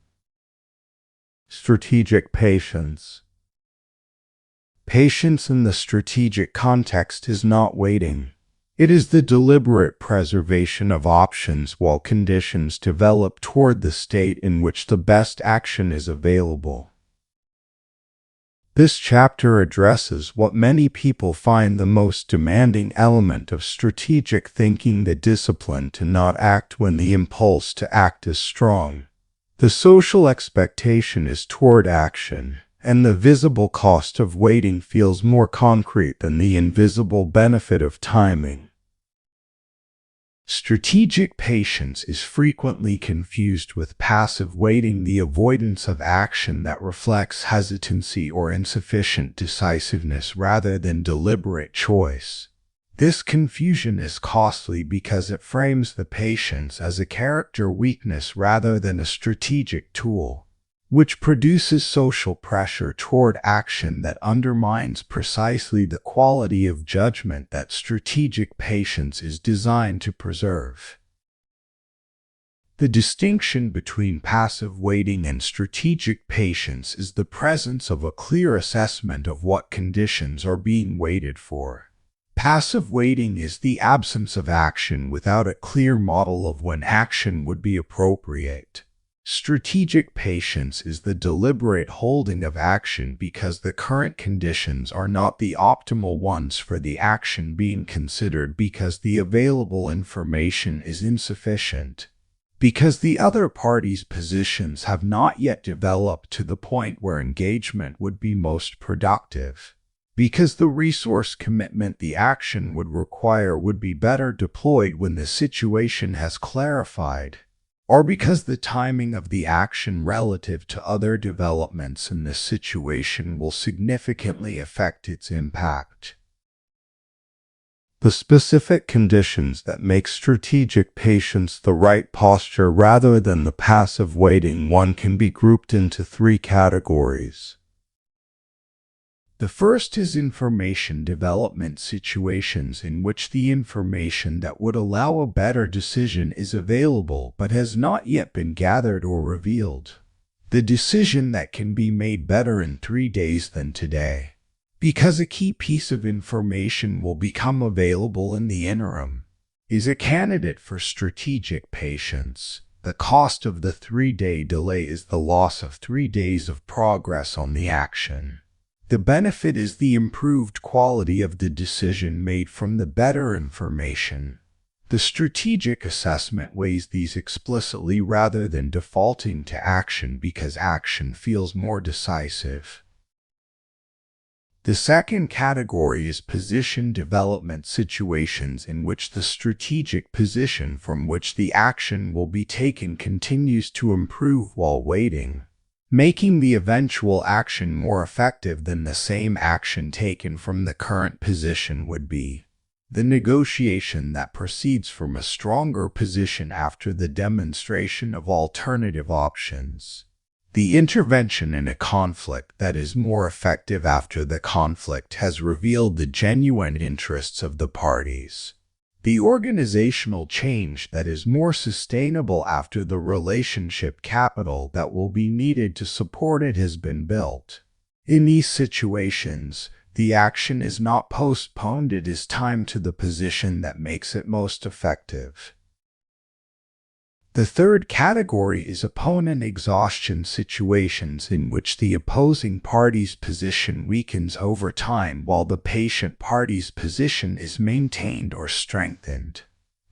Strategic Patience. Patience in the strategic context is not waiting. It is the deliberate preservation of options while conditions develop toward the state in which the best action is available. This chapter addresses what many people find the most demanding element of strategic thinking: the discipline to not act when the impulse to act is strong. The social expectation is toward action, and the visible cost of waiting feels more concrete than the invisible benefit of timing. Strategic patience is frequently confused with passive waiting, the avoidance of action that reflects hesitancy or insufficient decisiveness rather than deliberate choice. This confusion is costly because it frames the patience as a character weakness rather than a strategic tool, which produces social pressure toward action that undermines precisely the quality of judgment that strategic patience is designed to preserve. The distinction between passive waiting and strategic patience is the presence of a clear assessment of what conditions are being waited for. Passive waiting is the absence of action without a clear model of when action would be appropriate. Strategic patience is the deliberate holding of action because the current conditions are not the optimal ones for the action being considered, because the available information is insufficient, because the other party's positions have not yet developed to the point where engagement would be most productive, because the resource commitment the action would require would be better deployed when the situation has clarified, or because the timing of the action relative to other developments in this situation will significantly affect its impact. The specific conditions that make strategic patience the right posture rather than the passive waiting one can be grouped into three categories. The first is information development situations in which the information that would allow a better decision is available but has not yet been gathered or revealed. The decision that can be made better in 3 days than today, because a key piece of information will become available in the interim, is a candidate for strategic patience. The cost of the 3-day delay is the loss of 3 days of progress on the action. The benefit is the improved quality of the decision made from the better information. The strategic assessment weighs these explicitly rather than defaulting to action because action feels more decisive. The second category is position development situations in which the strategic position from which the action will be taken continues to improve while waiting, making the eventual action more effective than the same action taken from the current position would be. The negotiation that proceeds from a stronger position after the demonstration of alternative options. The intervention in a conflict that is more effective after the conflict has revealed the genuine interests of the parties. The organizational change that is more sustainable after the relationship capital that will be needed to support it has been built. In these situations, the action is not postponed, it is timed to the position that makes it most effective. The third category is opponent exhaustion situations in which the opposing party's position weakens over time while the patient party's position is maintained or strengthened.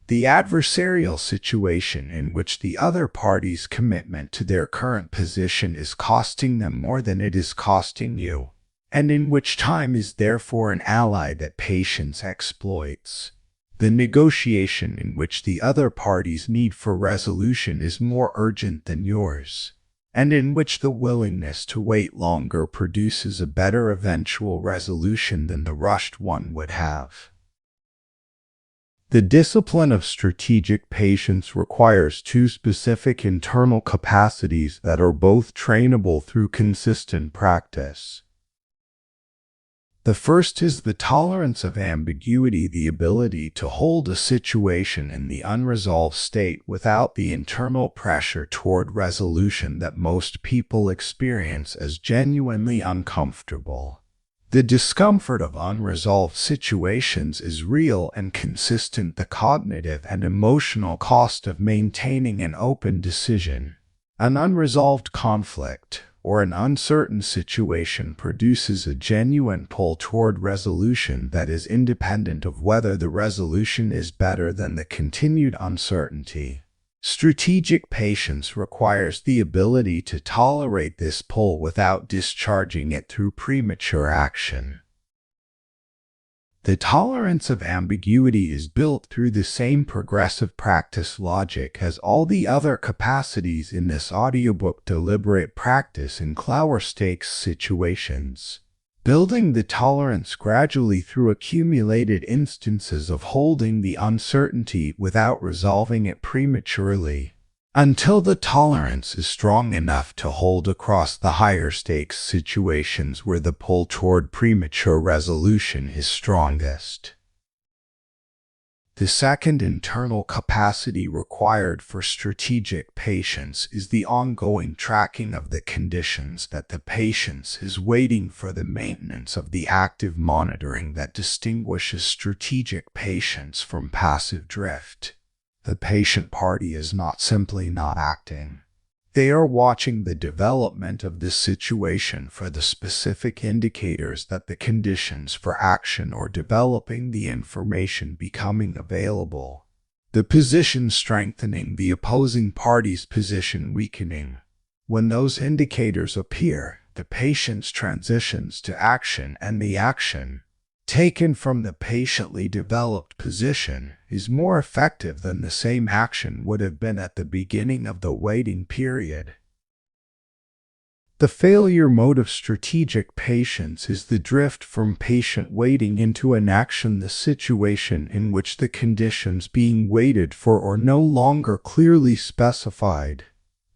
The adversarial situation in which the other party's commitment to their current position is costing them more than it is costing you, and in which time is therefore an ally that patience exploits. The negotiation in which the other party's need for resolution is more urgent than yours, and in which the willingness to wait longer produces a better eventual resolution than the rushed one would have. The discipline of strategic patience requires two specific internal capacities that are both trainable through consistent practice. The first is the tolerance of ambiguity, the ability to hold a situation in the unresolved state without the internal pressure toward resolution that most people experience as genuinely uncomfortable. The discomfort of unresolved situations is real and consistent. The cognitive and emotional cost of maintaining an open decision. An unresolved conflict or an uncertain situation produces a genuine pull toward resolution that is independent of whether the resolution is better than the continued uncertainty. Strategic patience requires the ability to tolerate this pull without discharging it through premature action. The tolerance of ambiguity is built through the same progressive practice logic as all the other capacities in this audiobook: deliberate practice in lower stakes situations. Building the tolerance gradually through accumulated instances of holding the uncertainty without resolving it prematurely, until the tolerance is strong enough to hold across the higher stakes situations where the pull toward premature resolution is strongest. The second internal capacity required for strategic patience is the ongoing tracking of the conditions that the patient is waiting for, the maintenance of the active monitoring that distinguishes strategic patience from passive drift. The patient party is not simply not acting. They are watching the development of this situation for the specific indicators that the conditions for action or developing the information becoming available. The position strengthening, the opposing party's position weakening. When those indicators appear, the patient transitions to action, and the action taken from the patiently developed position is more effective than the same action would have been at the beginning of the waiting period. The failure mode of strategic patience is the drift from patient waiting into an action, the situation in which the conditions being waited for are no longer clearly specified.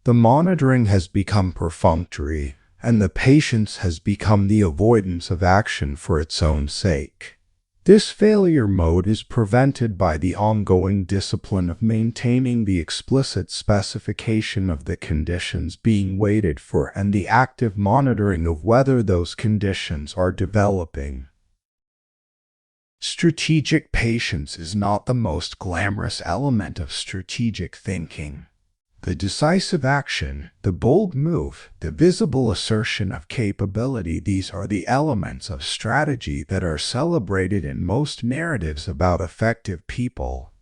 The monitoring has become perfunctory, and the patience has become the avoidance of action for its own sake. This failure mode is prevented by the ongoing discipline of maintaining the explicit specification of the conditions being waited for and the active monitoring of whether those conditions are developing. Strategic patience is not the most glamorous element of strategic thinking. The decisive action, the bold move, the visible assertion of capability, these are the elements of strategy that are celebrated in most narratives about effective people.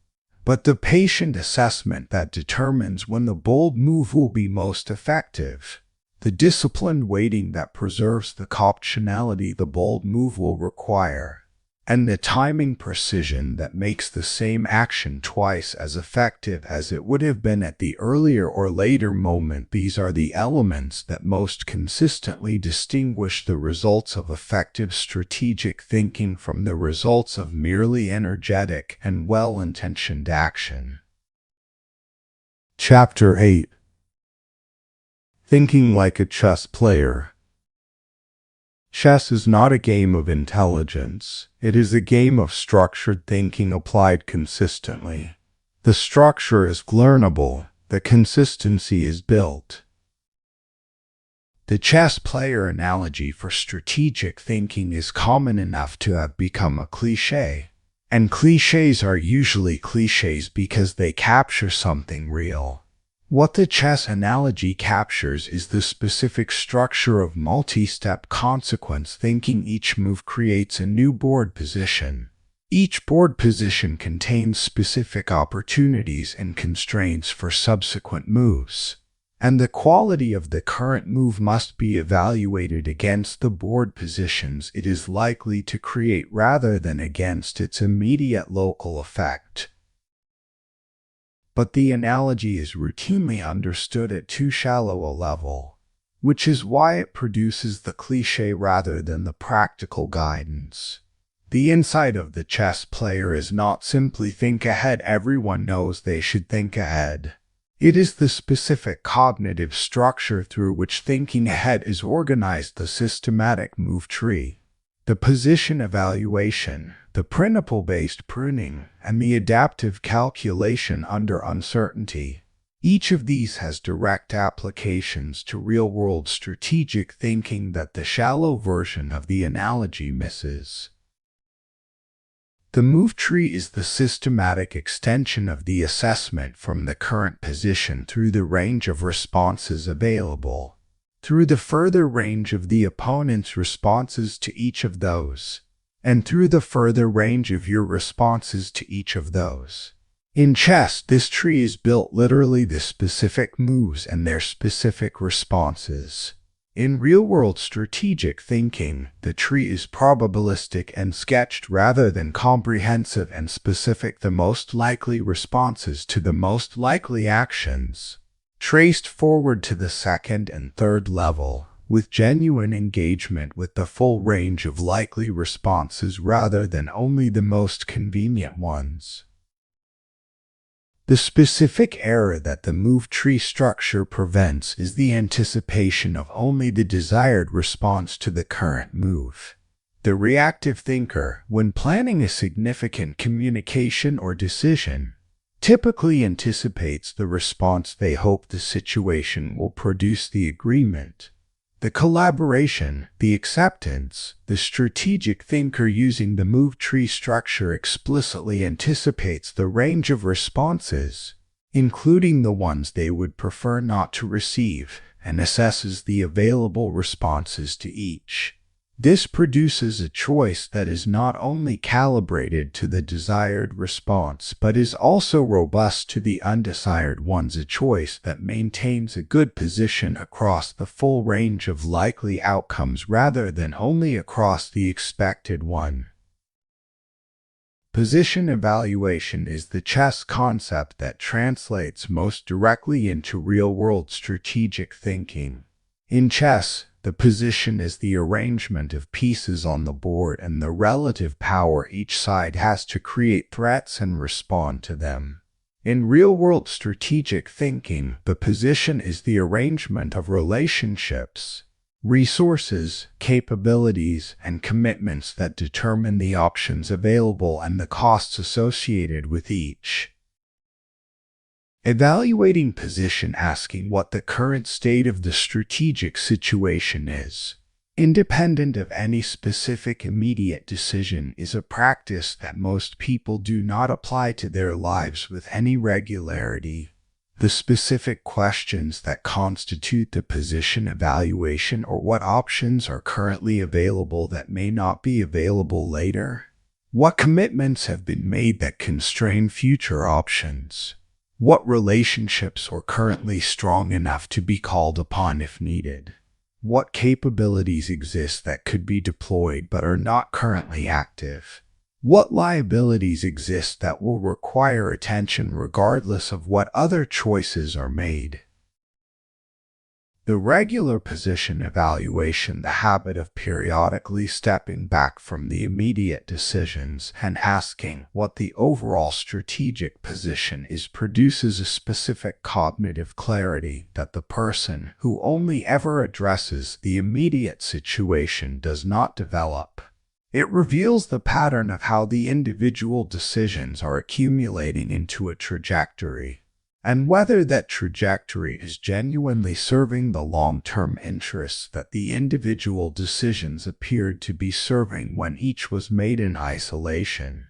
But the patient assessment that determines when the bold move will be most effective, the disciplined waiting that preserves the optionality the bold move will require, and the timing precision that makes the same action twice as effective as it would have been at the earlier or later moment, these are the elements that most consistently distinguish the results of effective strategic thinking from the results of merely energetic and well-intentioned action. Chapter 8. Thinking like a chess player. Chess is not a game of intelligence. It is a game of structured thinking applied consistently. The structure is learnable. The consistency is built. The chess player analogy for strategic thinking is common enough to have become a cliché. And clichés are usually clichés because they capture something real. What the chess analogy captures is the specific structure of multi-step consequence thinking. Each move creates a new board position. Each board position contains specific opportunities and constraints for subsequent moves. And the quality of the current move must be evaluated against the board positions it is likely to create rather than against its immediate local effect. But the analogy is routinely understood at too shallow a level, which is why it produces the cliché rather than the practical guidance. The insight of the chess player is not simply think ahead. Everyone knows they should think ahead. It is the specific cognitive structure through which thinking ahead is organized, the systematic move tree, the position evaluation, the principle-based pruning, and the adaptive calculation under uncertainty. Each of these has direct applications to real-world strategic thinking that the shallow version of the analogy misses. The move tree is the systematic extension of the assessment from the current position through the range of responses available, through the further range of the opponent's responses to each of those, and through the further range of your responses to each of those. In chess, this tree is built literally the specific moves and their specific responses. In real-world strategic thinking, the tree is probabilistic and sketched rather than comprehensive and specific, the most likely responses to the most likely actions, traced forward to the second and third level, with genuine engagement with the full range of likely responses rather than only the most convenient ones. The specific error that the move tree structure prevents is the anticipation of only the desired response to the current move. The reactive thinker, when planning a significant communication or decision, typically anticipates the response they hope the situation will produce: the agreement, the collaboration, the acceptance. The strategic thinker using the move tree structure explicitly anticipates the range of responses. including the ones they would prefer not to receive, and assesses the available responses to each. This produces a choice that is not only calibrated to the desired response but is also robust to the undesired ones, a choice that maintains a good position across the full range of likely outcomes rather than only across the expected one. Position evaluation is the chess concept that translates most directly into real-world strategic thinking. In chess, the position is the arrangement of pieces on the board and the relative power each side has to create threats and respond to them. In real-world strategic thinking, the position is the arrangement of relationships, resources, capabilities, and commitments that determine the options available and the costs associated with each. Evaluating position, asking what the current state of the strategic situation is, independent of any specific immediate decision, is a practice that most people do not apply to their lives with any regularity. The specific questions that constitute the position evaluation are: what options are currently available that may not be available later? What commitments have been made that constrain future options? What relationships are currently strong enough to be called upon if needed? What capabilities exist that could be deployed but are not currently active? What liabilities exist that will require attention regardless of what other choices are made? The regular position evaluation, the habit of periodically stepping back from the immediate decisions and asking what the overall strategic position is, produces a specific cognitive clarity that the person who only ever addresses the immediate situation does not develop. It reveals the pattern of how the individual decisions are accumulating into a trajectory, and whether that trajectory is genuinely serving the long-term interests that the individual decisions appeared to be serving when each was made in isolation.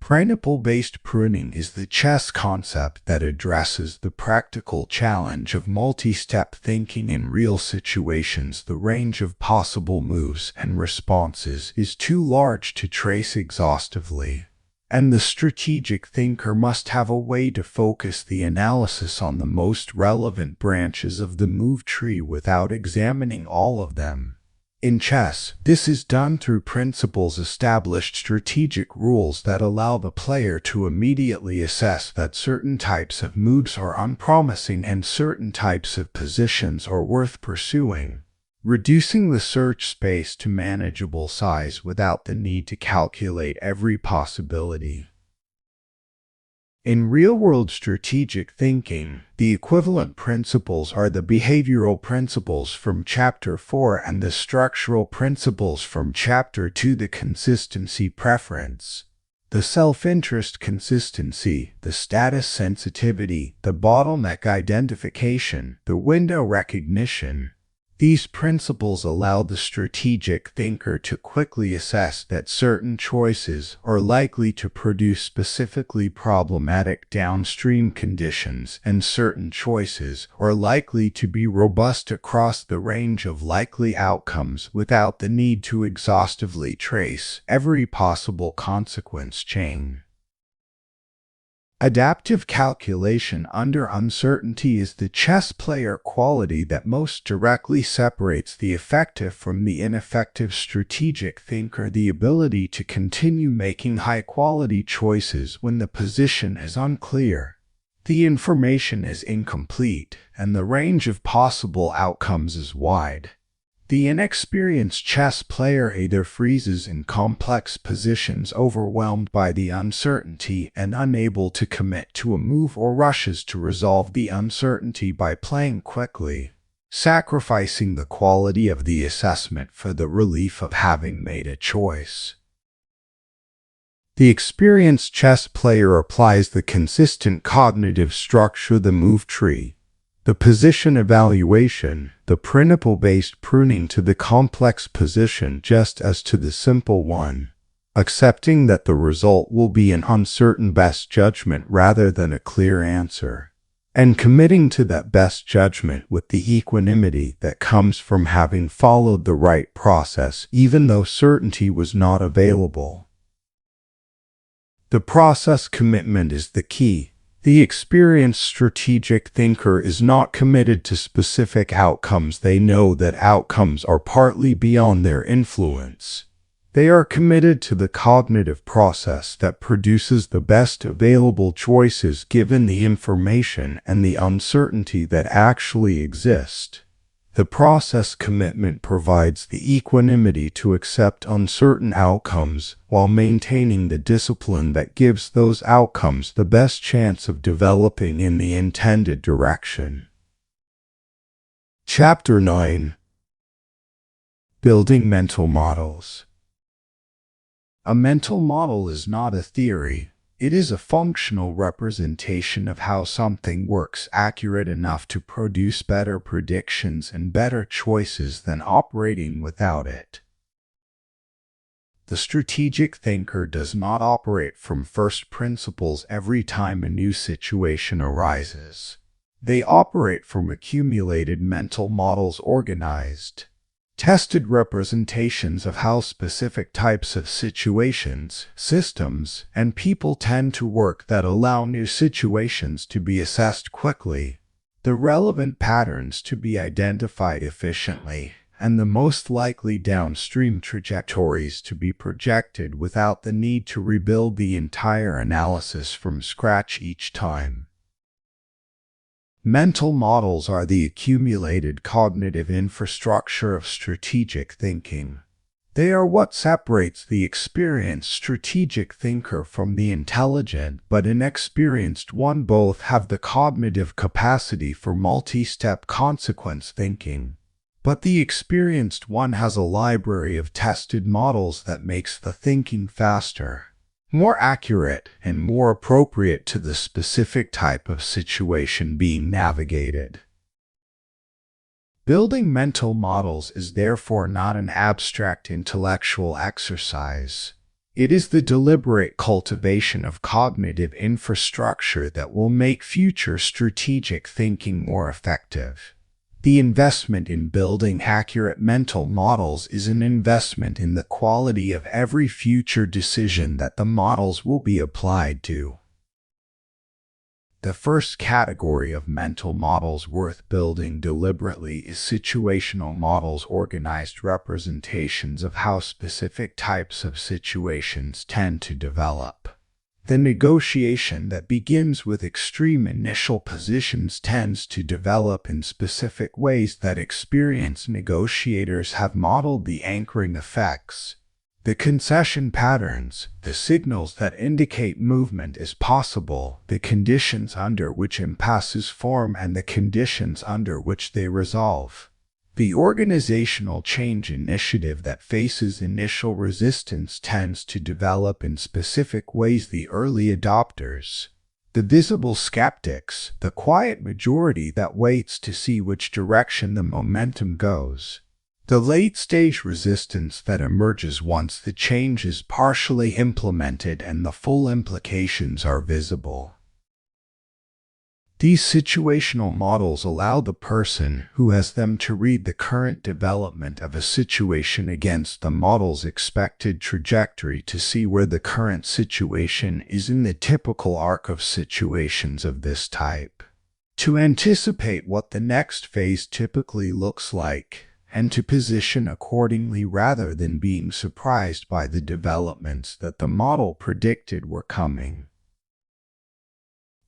Principle-based pruning is the chess concept that addresses the practical challenge of multi-step thinking in real situations. The range of possible moves and responses is too large to trace exhaustively, and the strategic thinker must have a way to focus the analysis on the most relevant branches of the move tree without examining all of them. In chess, this is done through principles, established strategic rules that allow the player to immediately assess that certain types of moves are unpromising and certain types of positions are worth pursuing, reducing the search space to manageable size without the need to calculate every possibility. In real-world strategic thinking, the equivalent principles are the behavioral principles from Chapter 4 and the structural principles from Chapter 2, the consistency preference, the self-interest consistency, the status sensitivity, the bottleneck identification, the window recognition. These principles allow the strategic thinker to quickly assess that certain choices are likely to produce specifically problematic downstream conditions, and certain choices are likely to be robust across the range of likely outcomes without the need to exhaustively trace every possible consequence chain. Adaptive calculation under uncertainty is the chess player quality that most directly separates the effective from the ineffective strategic thinker, the ability to continue making high-quality choices when the position is unclear, the information is incomplete, and the range of possible outcomes is wide. The inexperienced chess player either freezes in complex positions, overwhelmed by the uncertainty and unable to commit to a move, or rushes to resolve the uncertainty by playing quickly, sacrificing the quality of the assessment for the relief of having made a choice. The experienced chess player applies the consistent cognitive structure, the move tree, the position evaluation, the principle-based pruning, to the complex position just as to the simple one. accepting that the result will be an uncertain best judgment rather than a clear answer, and committing to that best judgment with the equanimity that comes from having followed the right process even though certainty was not available. The process commitment is the key. The experienced strategic thinker is not committed to specific outcomes. They know that outcomes are partly beyond their influence. They are committed to the cognitive process that produces the best available choices given the information and the uncertainty that actually exist. The process commitment provides the equanimity to accept uncertain outcomes while maintaining the discipline that gives those outcomes the best chance of developing in the intended direction. Chapter 9. Building Mental Models. A mental model is not a theory. It is a functional representation of how something works, accurate enough to produce better predictions and better choices than operating without it. The strategic thinker does not operate from first principles every time a new situation arises. They operate from accumulated mental models, organized, tested representations of how specific types of situations, systems, and people tend to work that allow new situations to be assessed quickly, the relevant patterns to be identified efficiently, and the most likely downstream trajectories to be projected without the need to rebuild the entire analysis from scratch each time. Mental models are the accumulated cognitive infrastructure of strategic thinking. They are what separates the experienced strategic thinker from the intelligent but inexperienced one. Both have the cognitive capacity for multi-step consequence thinking, but the experienced one has a library of tested models that makes the thinking faster, more accurate, and more appropriate to the specific type of situation being navigated. Building mental models is therefore not an abstract intellectual exercise. It is the deliberate cultivation of cognitive infrastructure that will make future strategic thinking more effective. The investment in building accurate mental models is an investment in the quality of every future decision that the models will be applied to. The first category of mental models worth building deliberately is situational models, organized representations of how specific types of situations tend to develop. The negotiation that begins with extreme initial positions tends to develop in specific ways that experienced negotiators have modeled. The anchoring effects, the concession patterns, the signals that indicate movement is possible, the conditions under which impasses form and the conditions under which they resolve. The organizational change initiative that faces initial resistance tends to develop in specific ways. The early adopters, the visible skeptics, the quiet majority that waits to see which direction the momentum goes. The late-stage resistance that emerges once the change is partially implemented and the full implications are visible. These situational models allow the person who has them to read the current development of a situation against the model's expected trajectory to see where the current situation is in the typical arc of situations of this type, to anticipate what the next phase typically looks like, and to position accordingly rather than being surprised by the developments that the model predicted were coming.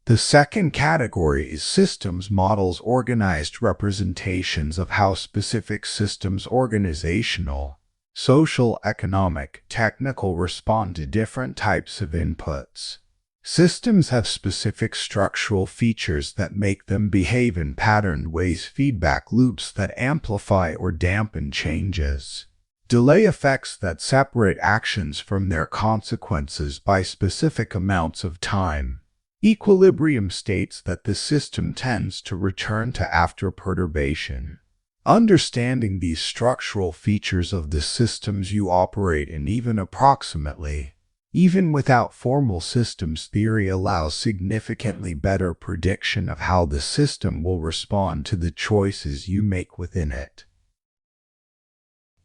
The second category is systems models, organized representations of how specific systems, organizational, social, economic, technical, respond to different types of inputs. Systems have specific structural features that make them behave in patterned ways, feedback loops that amplify or dampen changes, delay effects that separate actions from their consequences by specific amounts of time, equilibrium states that the system tends to return to after perturbation. Understanding these structural features of the systems you operate in even approximately, even without formal systems theory, allows significantly better prediction of how the system will respond to the choices you make within it.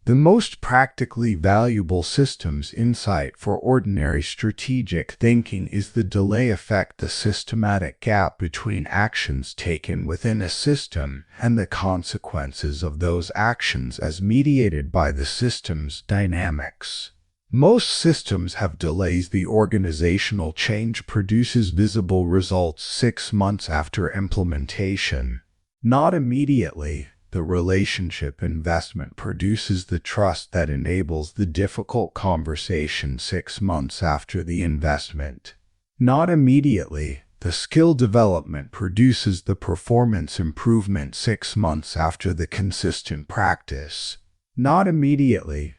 The most practically valuable systems insight for ordinary strategic thinking is the delay effect, the systematic gap between actions taken within a system and the consequences of those actions as mediated by the system's dynamics. Most systems have delays. The organizational change produces visible results 6 months after implementation, not immediately. The relationship investment produces the trust that enables the difficult conversation 6 months after the investment, not immediately. The skill development produces the performance improvement 6 months after the consistent practice, not immediately.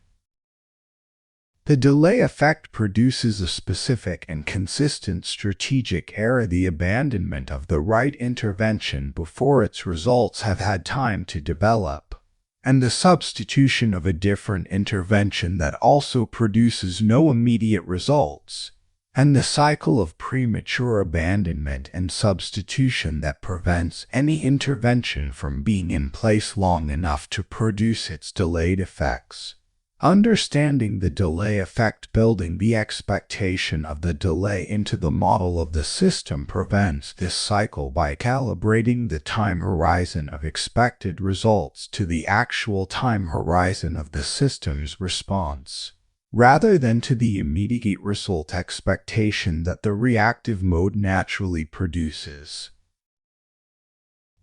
The delay effect produces a specific and consistent strategic error, the abandonment of the right intervention before its results have had time to develop, and the substitution of a different intervention that also produces no immediate results, and the cycle of premature abandonment and substitution that prevents any intervention from being in place long enough to produce its delayed effects. Understanding the delay effect, building the expectation of the delay into the model of the system prevents this cycle by calibrating the time horizon of expected results to the actual time horizon of the system's response, rather than to the immediate result expectation that the reactive mode naturally produces.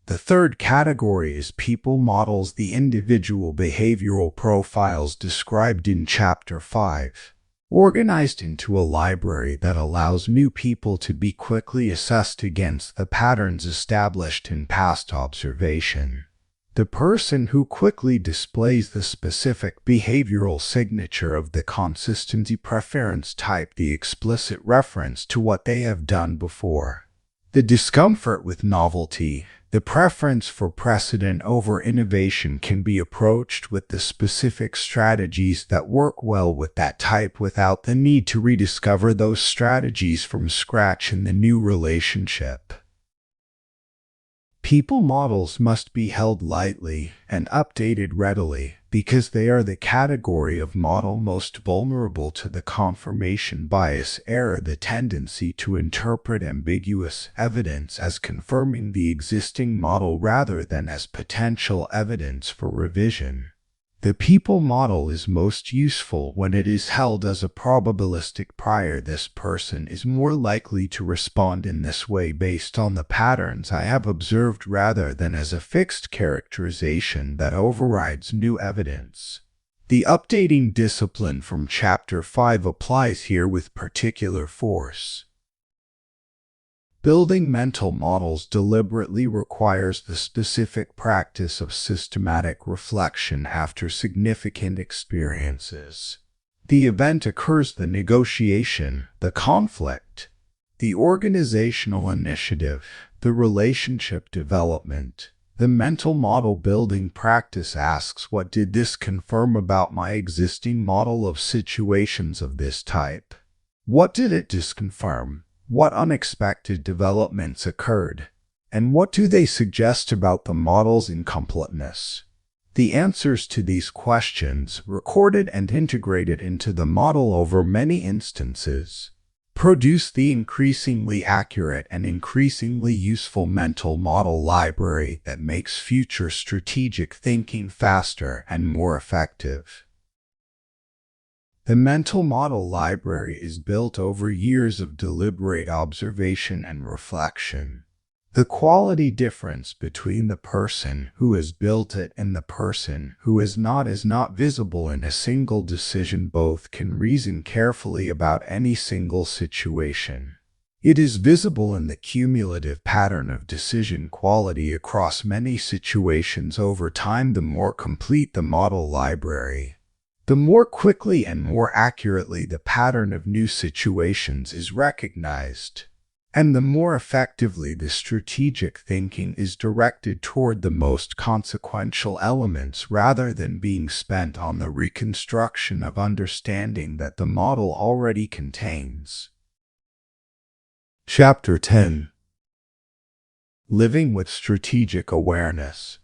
The third category is people models, the individual behavioral profiles described in Chapter 5, organized into a library that allows new people to be quickly assessed against the patterns established in past observation. The person who quickly displays the specific behavioral signature of the consistency preference type, the explicit reference to what they have done before. The discomfort with novelty, the preference for precedent over innovation, can be approached with the specific strategies that work well with that type without the need to rediscover those strategies from scratch in the new relationship. People models must be held lightly and updated readily because they are the category of model most vulnerable to the confirmation bias error, the tendency to interpret ambiguous evidence as confirming the existing model rather than as potential evidence for revision. The people model is most useful when it is held as a probabilistic prior. This person is more likely to respond in this way based on the patterns I have observed rather than as a fixed characterization that overrides new evidence. The updating discipline from Chapter 5 applies here with particular force. Building mental models deliberately requires the specific practice of systematic reflection after significant experiences. The event occurs, the negotiation, the conflict, the organizational initiative, the relationship development. The mental model building practice asks, what did this confirm about my existing model of situations of this type? What did it disconfirm? What unexpected developments occurred? And what do they suggest about the model's incompleteness? The answers to these questions, recorded and integrated into the model over many instances, produce the increasingly accurate and increasingly useful mental model library that makes future strategic thinking faster and more effective. The mental model library is built over years of deliberate observation and reflection. The quality difference between the person who has built it and the person who has not is not visible in a single decision. Both can reason carefully about any single situation. It is visible in the cumulative pattern of decision quality across many situations over time. The more complete the model library, the more quickly and more accurately the pattern of new situations is recognized. And the more effectively the strategic thinking is directed toward the most consequential elements rather than being spent on the reconstruction of understanding that the model already contains. Chapter 10. Living with Strategic Awareness.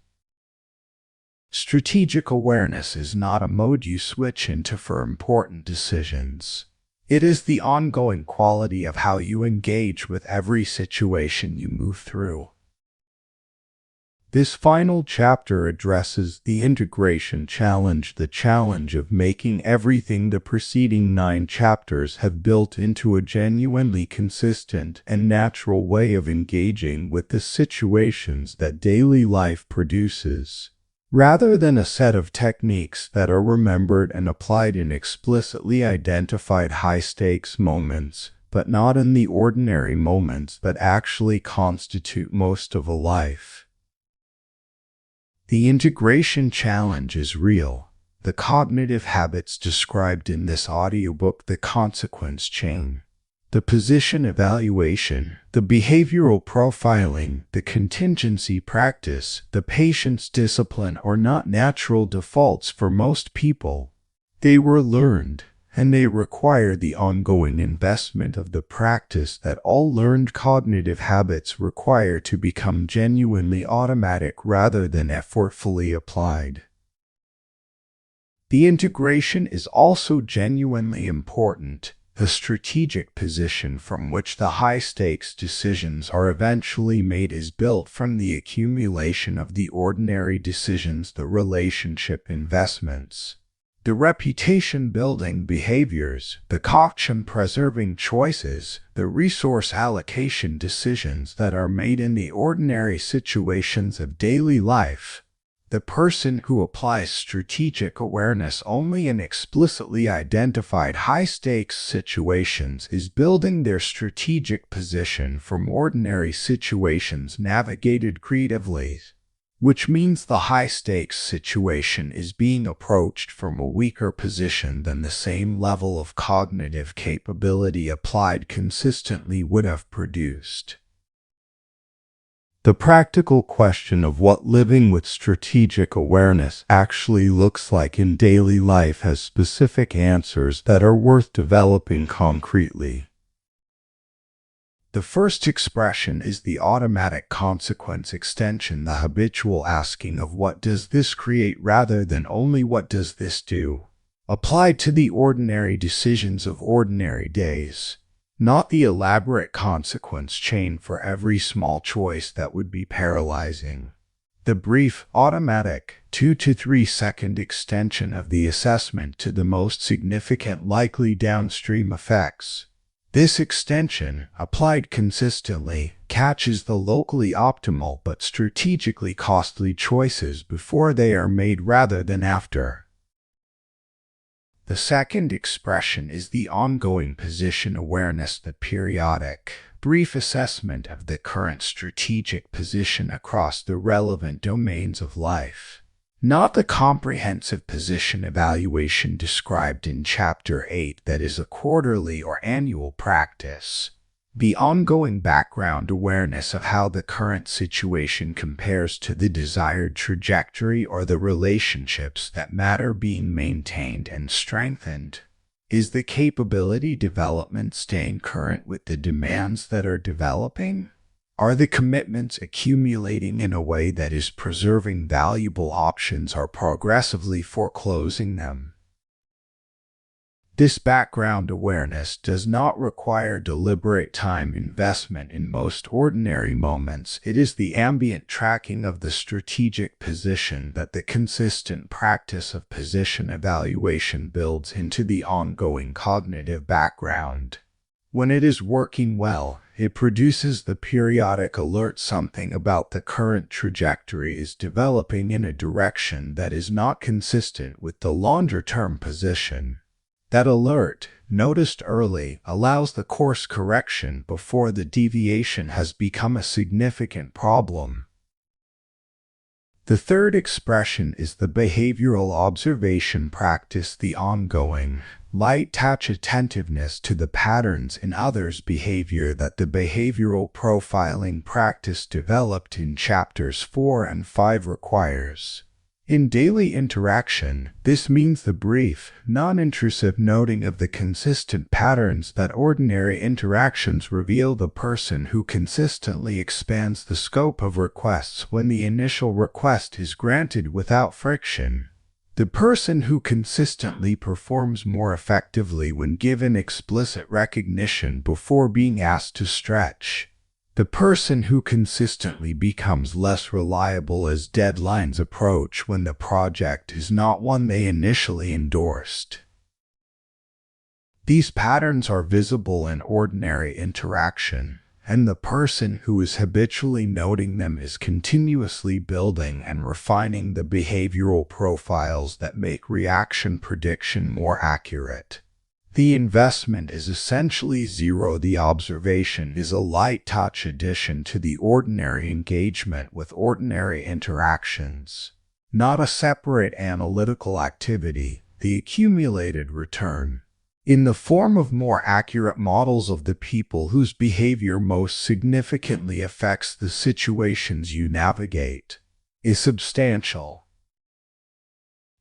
Strategic awareness is not a mode you switch into for important decisions. It is the ongoing quality of how you engage with every situation you move through. This final chapter addresses the integration challenge, the challenge of making everything the preceding 9 chapters have built into a genuinely consistent and natural way of engaging with the situations that daily life produces, rather than a set of techniques that are remembered and applied in explicitly identified high-stakes moments, but not in the ordinary moments that actually constitute most of a life. The integration challenge is real. The cognitive habits described in this audiobook, the consequence chain, the position evaluation, the behavioral profiling, the contingency practice, the patience discipline are not natural defaults for most people. They were learned, and they require the ongoing investment of the practice that all learned cognitive habits require to become genuinely automatic rather than effortfully applied. The integration is also genuinely important. The strategic position from which the high-stakes decisions are eventually made is built from the accumulation of the ordinary decisions, the relationship investments, the reputation-building behaviors, the caution-preserving choices, the resource allocation decisions that are made in the ordinary situations of daily life. The person who applies strategic awareness only in explicitly identified high-stakes situations is building their strategic position from ordinary situations navigated creatively, which means the high-stakes situation is being approached from a weaker position than the same level of cognitive capability applied consistently would have produced. The practical question of what living with strategic awareness actually looks like in daily life has specific answers that are worth developing concretely. The first expression is the automatic consequence extension, the habitual asking of what does this create rather than only what does this do, applied to the ordinary decisions of ordinary days, not the elaborate consequence chain for every small choice that would be paralyzing. The brief, automatic, 2 to 3 second extension of the assessment to the most significant likely downstream effects. This extension, applied consistently, catches the locally optimal but strategically costly choices before they are made rather than after. The second expression is the ongoing position awareness, the periodic, brief assessment of the current strategic position across the relevant domains of life. Not the comprehensive position evaluation described in Chapter 8 that is a quarterly or annual practice. The ongoing background awareness of how the current situation compares to the desired trajectory or the relationships that matter being maintained and strengthened. Is the capability development staying current with the demands that are developing? Are the commitments accumulating in a way that is preserving valuable options or progressively foreclosing them? This background awareness does not require deliberate time investment in most ordinary moments. It is the ambient tracking of the strategic position that the consistent practice of position evaluation builds into the ongoing cognitive background. When it is working well, it produces the periodic alert something about the current trajectory is developing in a direction that is not consistent with the longer-term position. That alert, noticed early, allows the course correction before the deviation has become a significant problem. The third expression is the behavioral observation practice, the ongoing, light touch attentiveness to the patterns in others' behavior that the behavioral profiling practice developed in chapters 4 and 5 requires. In daily interaction, this means the brief, non-intrusive noting of the consistent patterns that ordinary interactions reveal. The person who consistently expands the scope of requests when the initial request is granted without friction. The person who consistently performs more effectively when given explicit recognition before being asked to stretch. The person who consistently becomes less reliable as deadlines approach when the project is not one they initially endorsed. These patterns are visible in ordinary interaction, and the person who is habitually noting them is continuously building and refining the behavioral profiles that make reaction prediction more accurate. The investment is essentially zero. The observation is a light touch addition to the ordinary engagement with ordinary interactions, not a separate analytical activity. The accumulated return, in the form of more accurate models of the people whose behavior most significantly affects the situations you navigate, is substantial.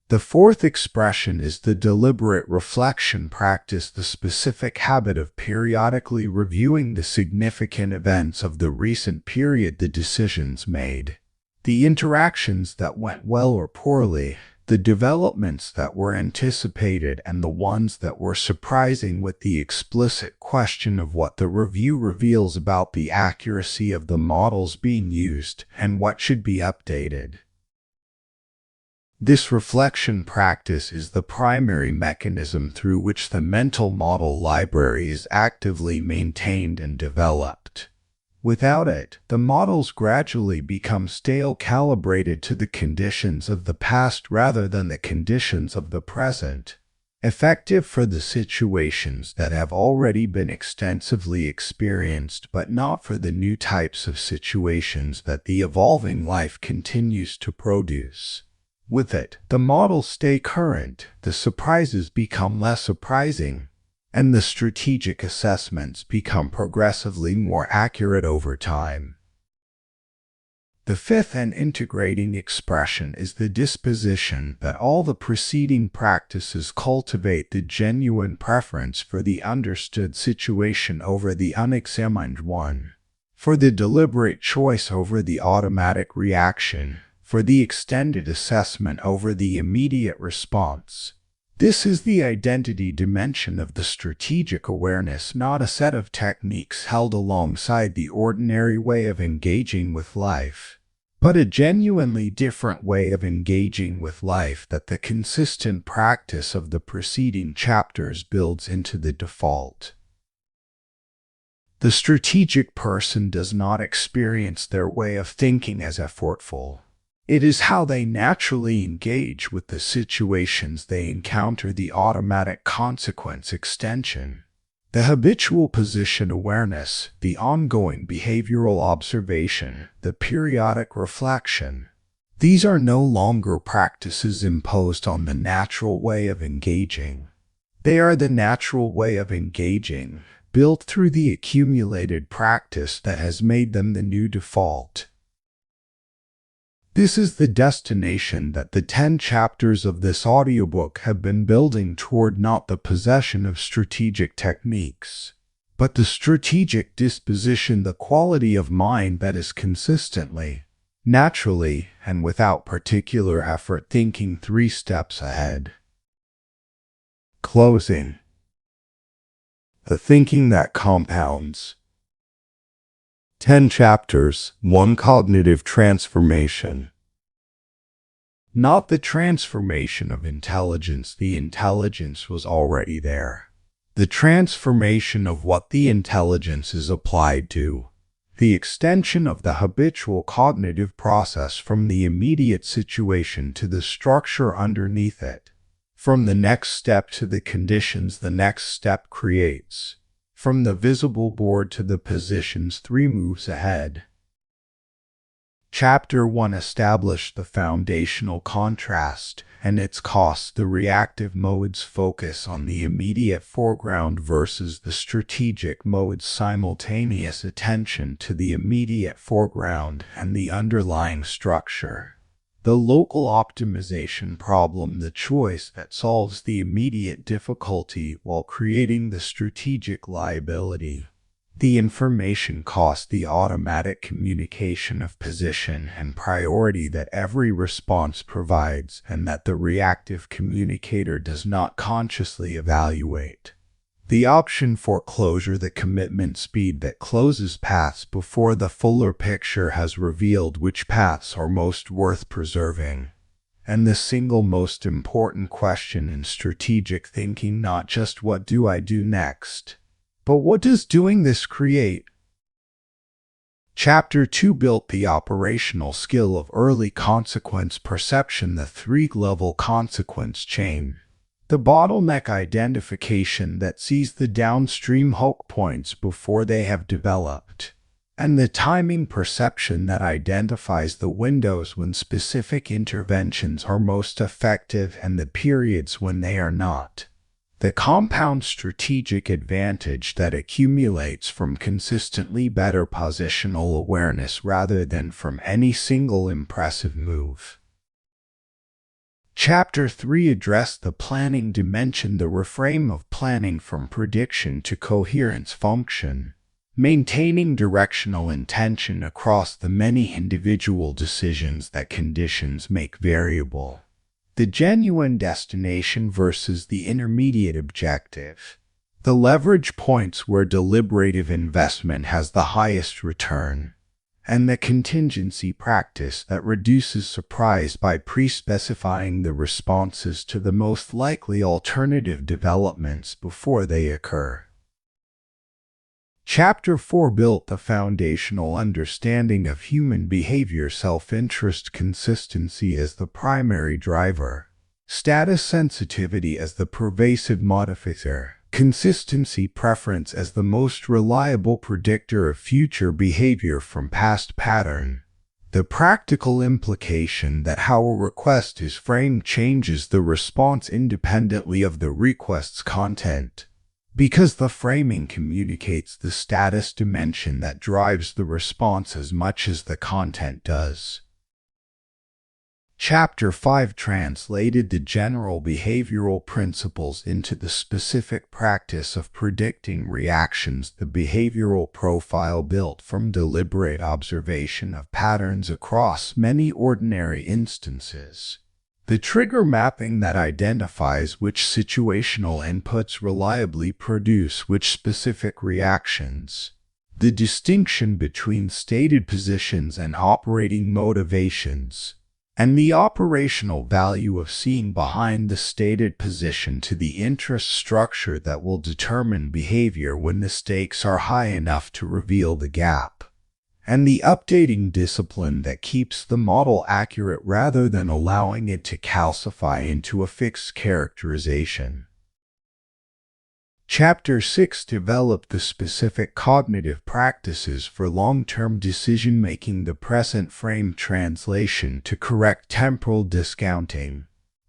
The fourth expression is the deliberate reflection practice, the specific habit of periodically reviewing the significant events of the recent period, the decisions made, the interactions that went well or poorly, the developments that were anticipated and the ones that were surprising, with the explicit question of what the review reveals about the accuracy of the models being used and what should be updated. This reflection practice is the primary mechanism through which the mental model library is actively maintained and developed. Without it, the models gradually become stale, calibrated to the conditions of the past rather than the conditions of the present, effective for the situations that have already been extensively experienced, but not for the new types of situations that the evolving life continues to produce. With it, the models stay current, the surprises become less surprising, and the strategic assessments become progressively more accurate over time. The fifth and integrating expression is the disposition that all the preceding practices cultivate the genuine preference for the understood situation over the unexamined one, for the deliberate choice over the automatic reaction, for the extended assessment over the immediate response. This is the identity dimension of the strategic awareness, not a set of techniques held alongside the ordinary way of engaging with life, but a genuinely different way of engaging with life that the consistent practice of the preceding chapters builds into the default. The strategic person does not experience their way of thinking as effortful. It is how they naturally engage with the situations they encounter, the automatic consequence extension, the habitual position awareness, the ongoing behavioral observation, the periodic reflection. These are no longer practices imposed on the natural way of engaging. They are the natural way of engaging, built through the accumulated practice that has made them the new default. This is the destination that the 10 chapters of this audiobook have been building toward, not the possession of strategic techniques, but the strategic disposition, the quality of mind that is consistently, naturally, and without particular effort thinking 3 steps ahead. Closing. The thinking that compounds. 10 chapters, 1 cognitive transformation. Not the transformation of intelligence. The intelligence was already there. The transformation of what the intelligence is applied to. The extension of the habitual cognitive process from the immediate situation to the structure underneath it. From the next step to the conditions the next step creates. From the visible board to the positions 3 moves ahead. Chapter 1 established the foundational contrast and its costs. The reactive modes focus on the immediate foreground versus the strategic modes' simultaneous attention to the immediate foreground and the underlying structure. The local optimization problem, the choice that solves the immediate difficulty while creating the strategic liability. The information cost, the automatic communication of position and priority that every response provides and that the reactive communicator does not consciously evaluate. The option for closure, the commitment speed that closes paths before the fuller picture has revealed which paths are most worth preserving. And the single most important question in strategic thinking, not just what do I do next, but what does doing this create? Chapter 2 built the operational skill of early consequence perception, the three-level consequence chain. The bottleneck identification that sees the downstream hook points before they have developed. And the timing perception that identifies the windows when specific interventions are most effective and the periods when they are not. The compound strategic advantage that accumulates from consistently better positional awareness rather than from any single impressive move. Chapter 3 addressed the planning dimension, the reframe of planning from prediction to coherence function, maintaining directional intention across the many individual decisions that conditions make variable. The genuine destination versus the intermediate objective. The leverage points where deliberative investment has the highest return. And the contingency practice that reduces surprise by pre-specifying the responses to the most likely alternative developments before they occur. Chapter 4 built the foundational understanding of human behavior, self-interest, consistency as the primary driver, status sensitivity as the pervasive modifier, consistency preference as the most reliable predictor of future behavior from past pattern. The practical implication that how a request is framed changes the response independently of the request's content, because the framing communicates the status dimension that drives the response as much as the content does. Chapter 5 translated the general behavioral principles into the specific practice of predicting reactions, the behavioral profile built from deliberate observation of patterns across many ordinary instances. The trigger mapping that identifies which situational inputs reliably produce which specific reactions. The distinction between stated positions and operating motivations. And the operational value of seeing behind the stated position to the interest structure that will determine behavior when the stakes are high enough to reveal the gap. And the updating discipline that keeps the model accurate rather than allowing it to calcify into a fixed characterization. Chapter 6 developed the specific cognitive practices for long-term decision-making, the present frame translation to correct temporal discounting,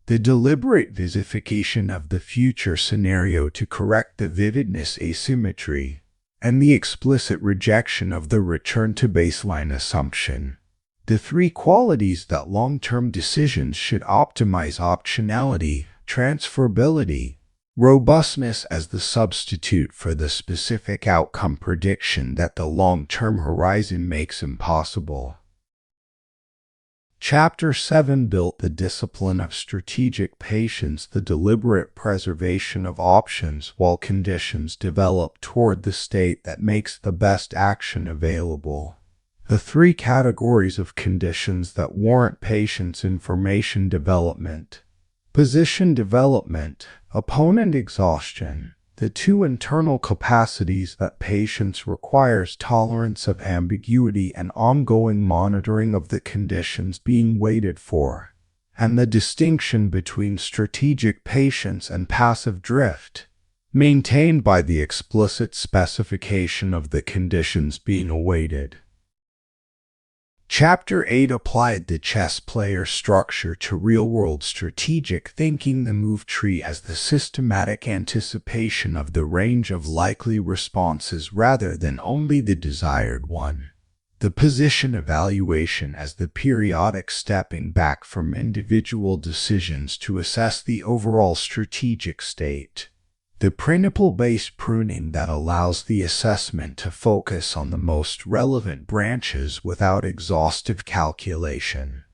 the deliberate visification of the future scenario to correct the vividness asymmetry, and the explicit rejection of the return to baseline assumption. The three qualities that long-term decisions should optimize: optionality, transferability, robustness as the substitute for the specific outcome prediction that the long-term horizon makes impossible. Chapter 7 built the discipline of strategic patience, the deliberate preservation of options while conditions develop toward the state that makes the best action available. The three categories of conditions that warrant patience: information development, position development, opponent exhaustion. The two internal capacities that patience requires: tolerance of ambiguity and ongoing monitoring of the conditions being waited for, and the distinction between strategic patience and passive drift, maintained by the explicit specification of the conditions being awaited. Chapter 8 applied the chess player structure to real-world strategic thinking. The move tree as the systematic anticipation of the range of likely responses rather than only the desired one. The position evaluation as the periodic stepping back from individual decisions to assess the overall strategic state. The principle-based pruning that allows the assessment to focus on the most relevant branches without exhaustive calculation.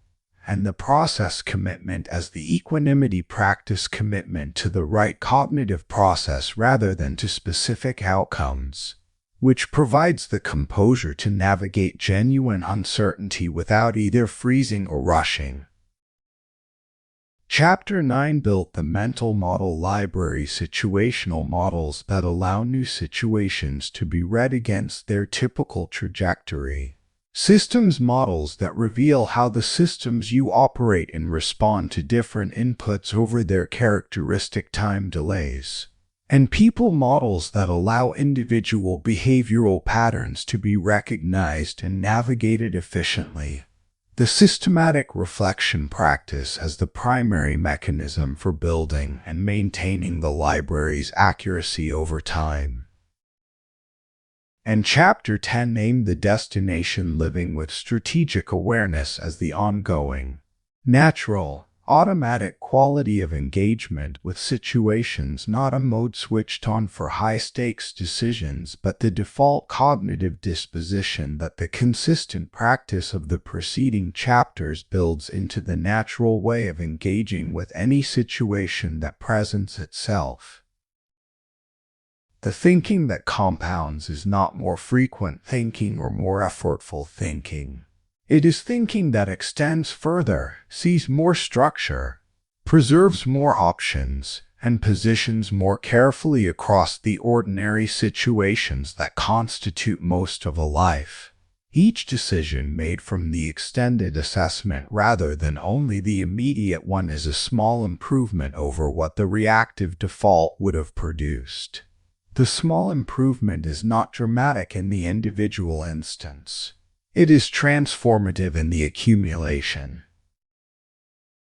And the process commitment as the equanimity practice commitment to the right cognitive process rather than to specific outcomes, which provides the composure to navigate genuine uncertainty without either freezing or rushing. Chapter 9 built the mental model library, situational models that allow new situations to be read against their typical trajectory. Systems models that reveal how the systems you operate in respond to different inputs over their characteristic time delays. And people models that allow individual behavioral patterns to be recognized and navigated efficiently. The systematic reflection practice as the primary mechanism for building and maintaining the library's accuracy over time. And Chapter 10 named the destination living with strategic awareness as the ongoing, natural, automatic quality of engagement with situations, not a mode switched on for high-stakes decisions, but the default cognitive disposition that the consistent practice of the preceding chapters builds into the natural way of engaging with any situation that presents itself. The thinking that compounds is not more frequent thinking or more effortful thinking. It is thinking that extends further, sees more structure, preserves more options, and positions more carefully across the ordinary situations that constitute most of a life. Each decision made from the extended assessment rather than only the immediate one is a small improvement over what the reactive default would have produced. The small improvement is not dramatic in the individual instance. It is transformative in the accumulation.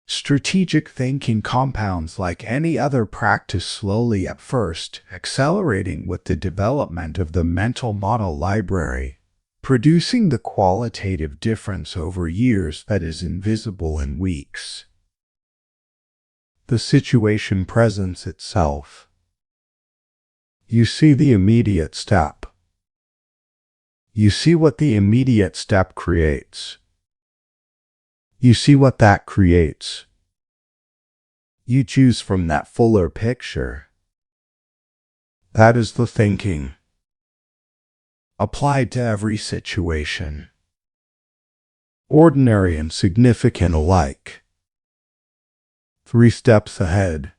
Strategic thinking compounds like any other practice slowly at first, accelerating with the development of the mental model library, producing the qualitative difference over years that is invisible in weeks. The situation presents itself. You see the immediate step. You see what the immediate step creates. You see what that creates. You choose from that fuller picture. That is the thinking, applied to every situation, ordinary and significant alike. 3 steps ahead.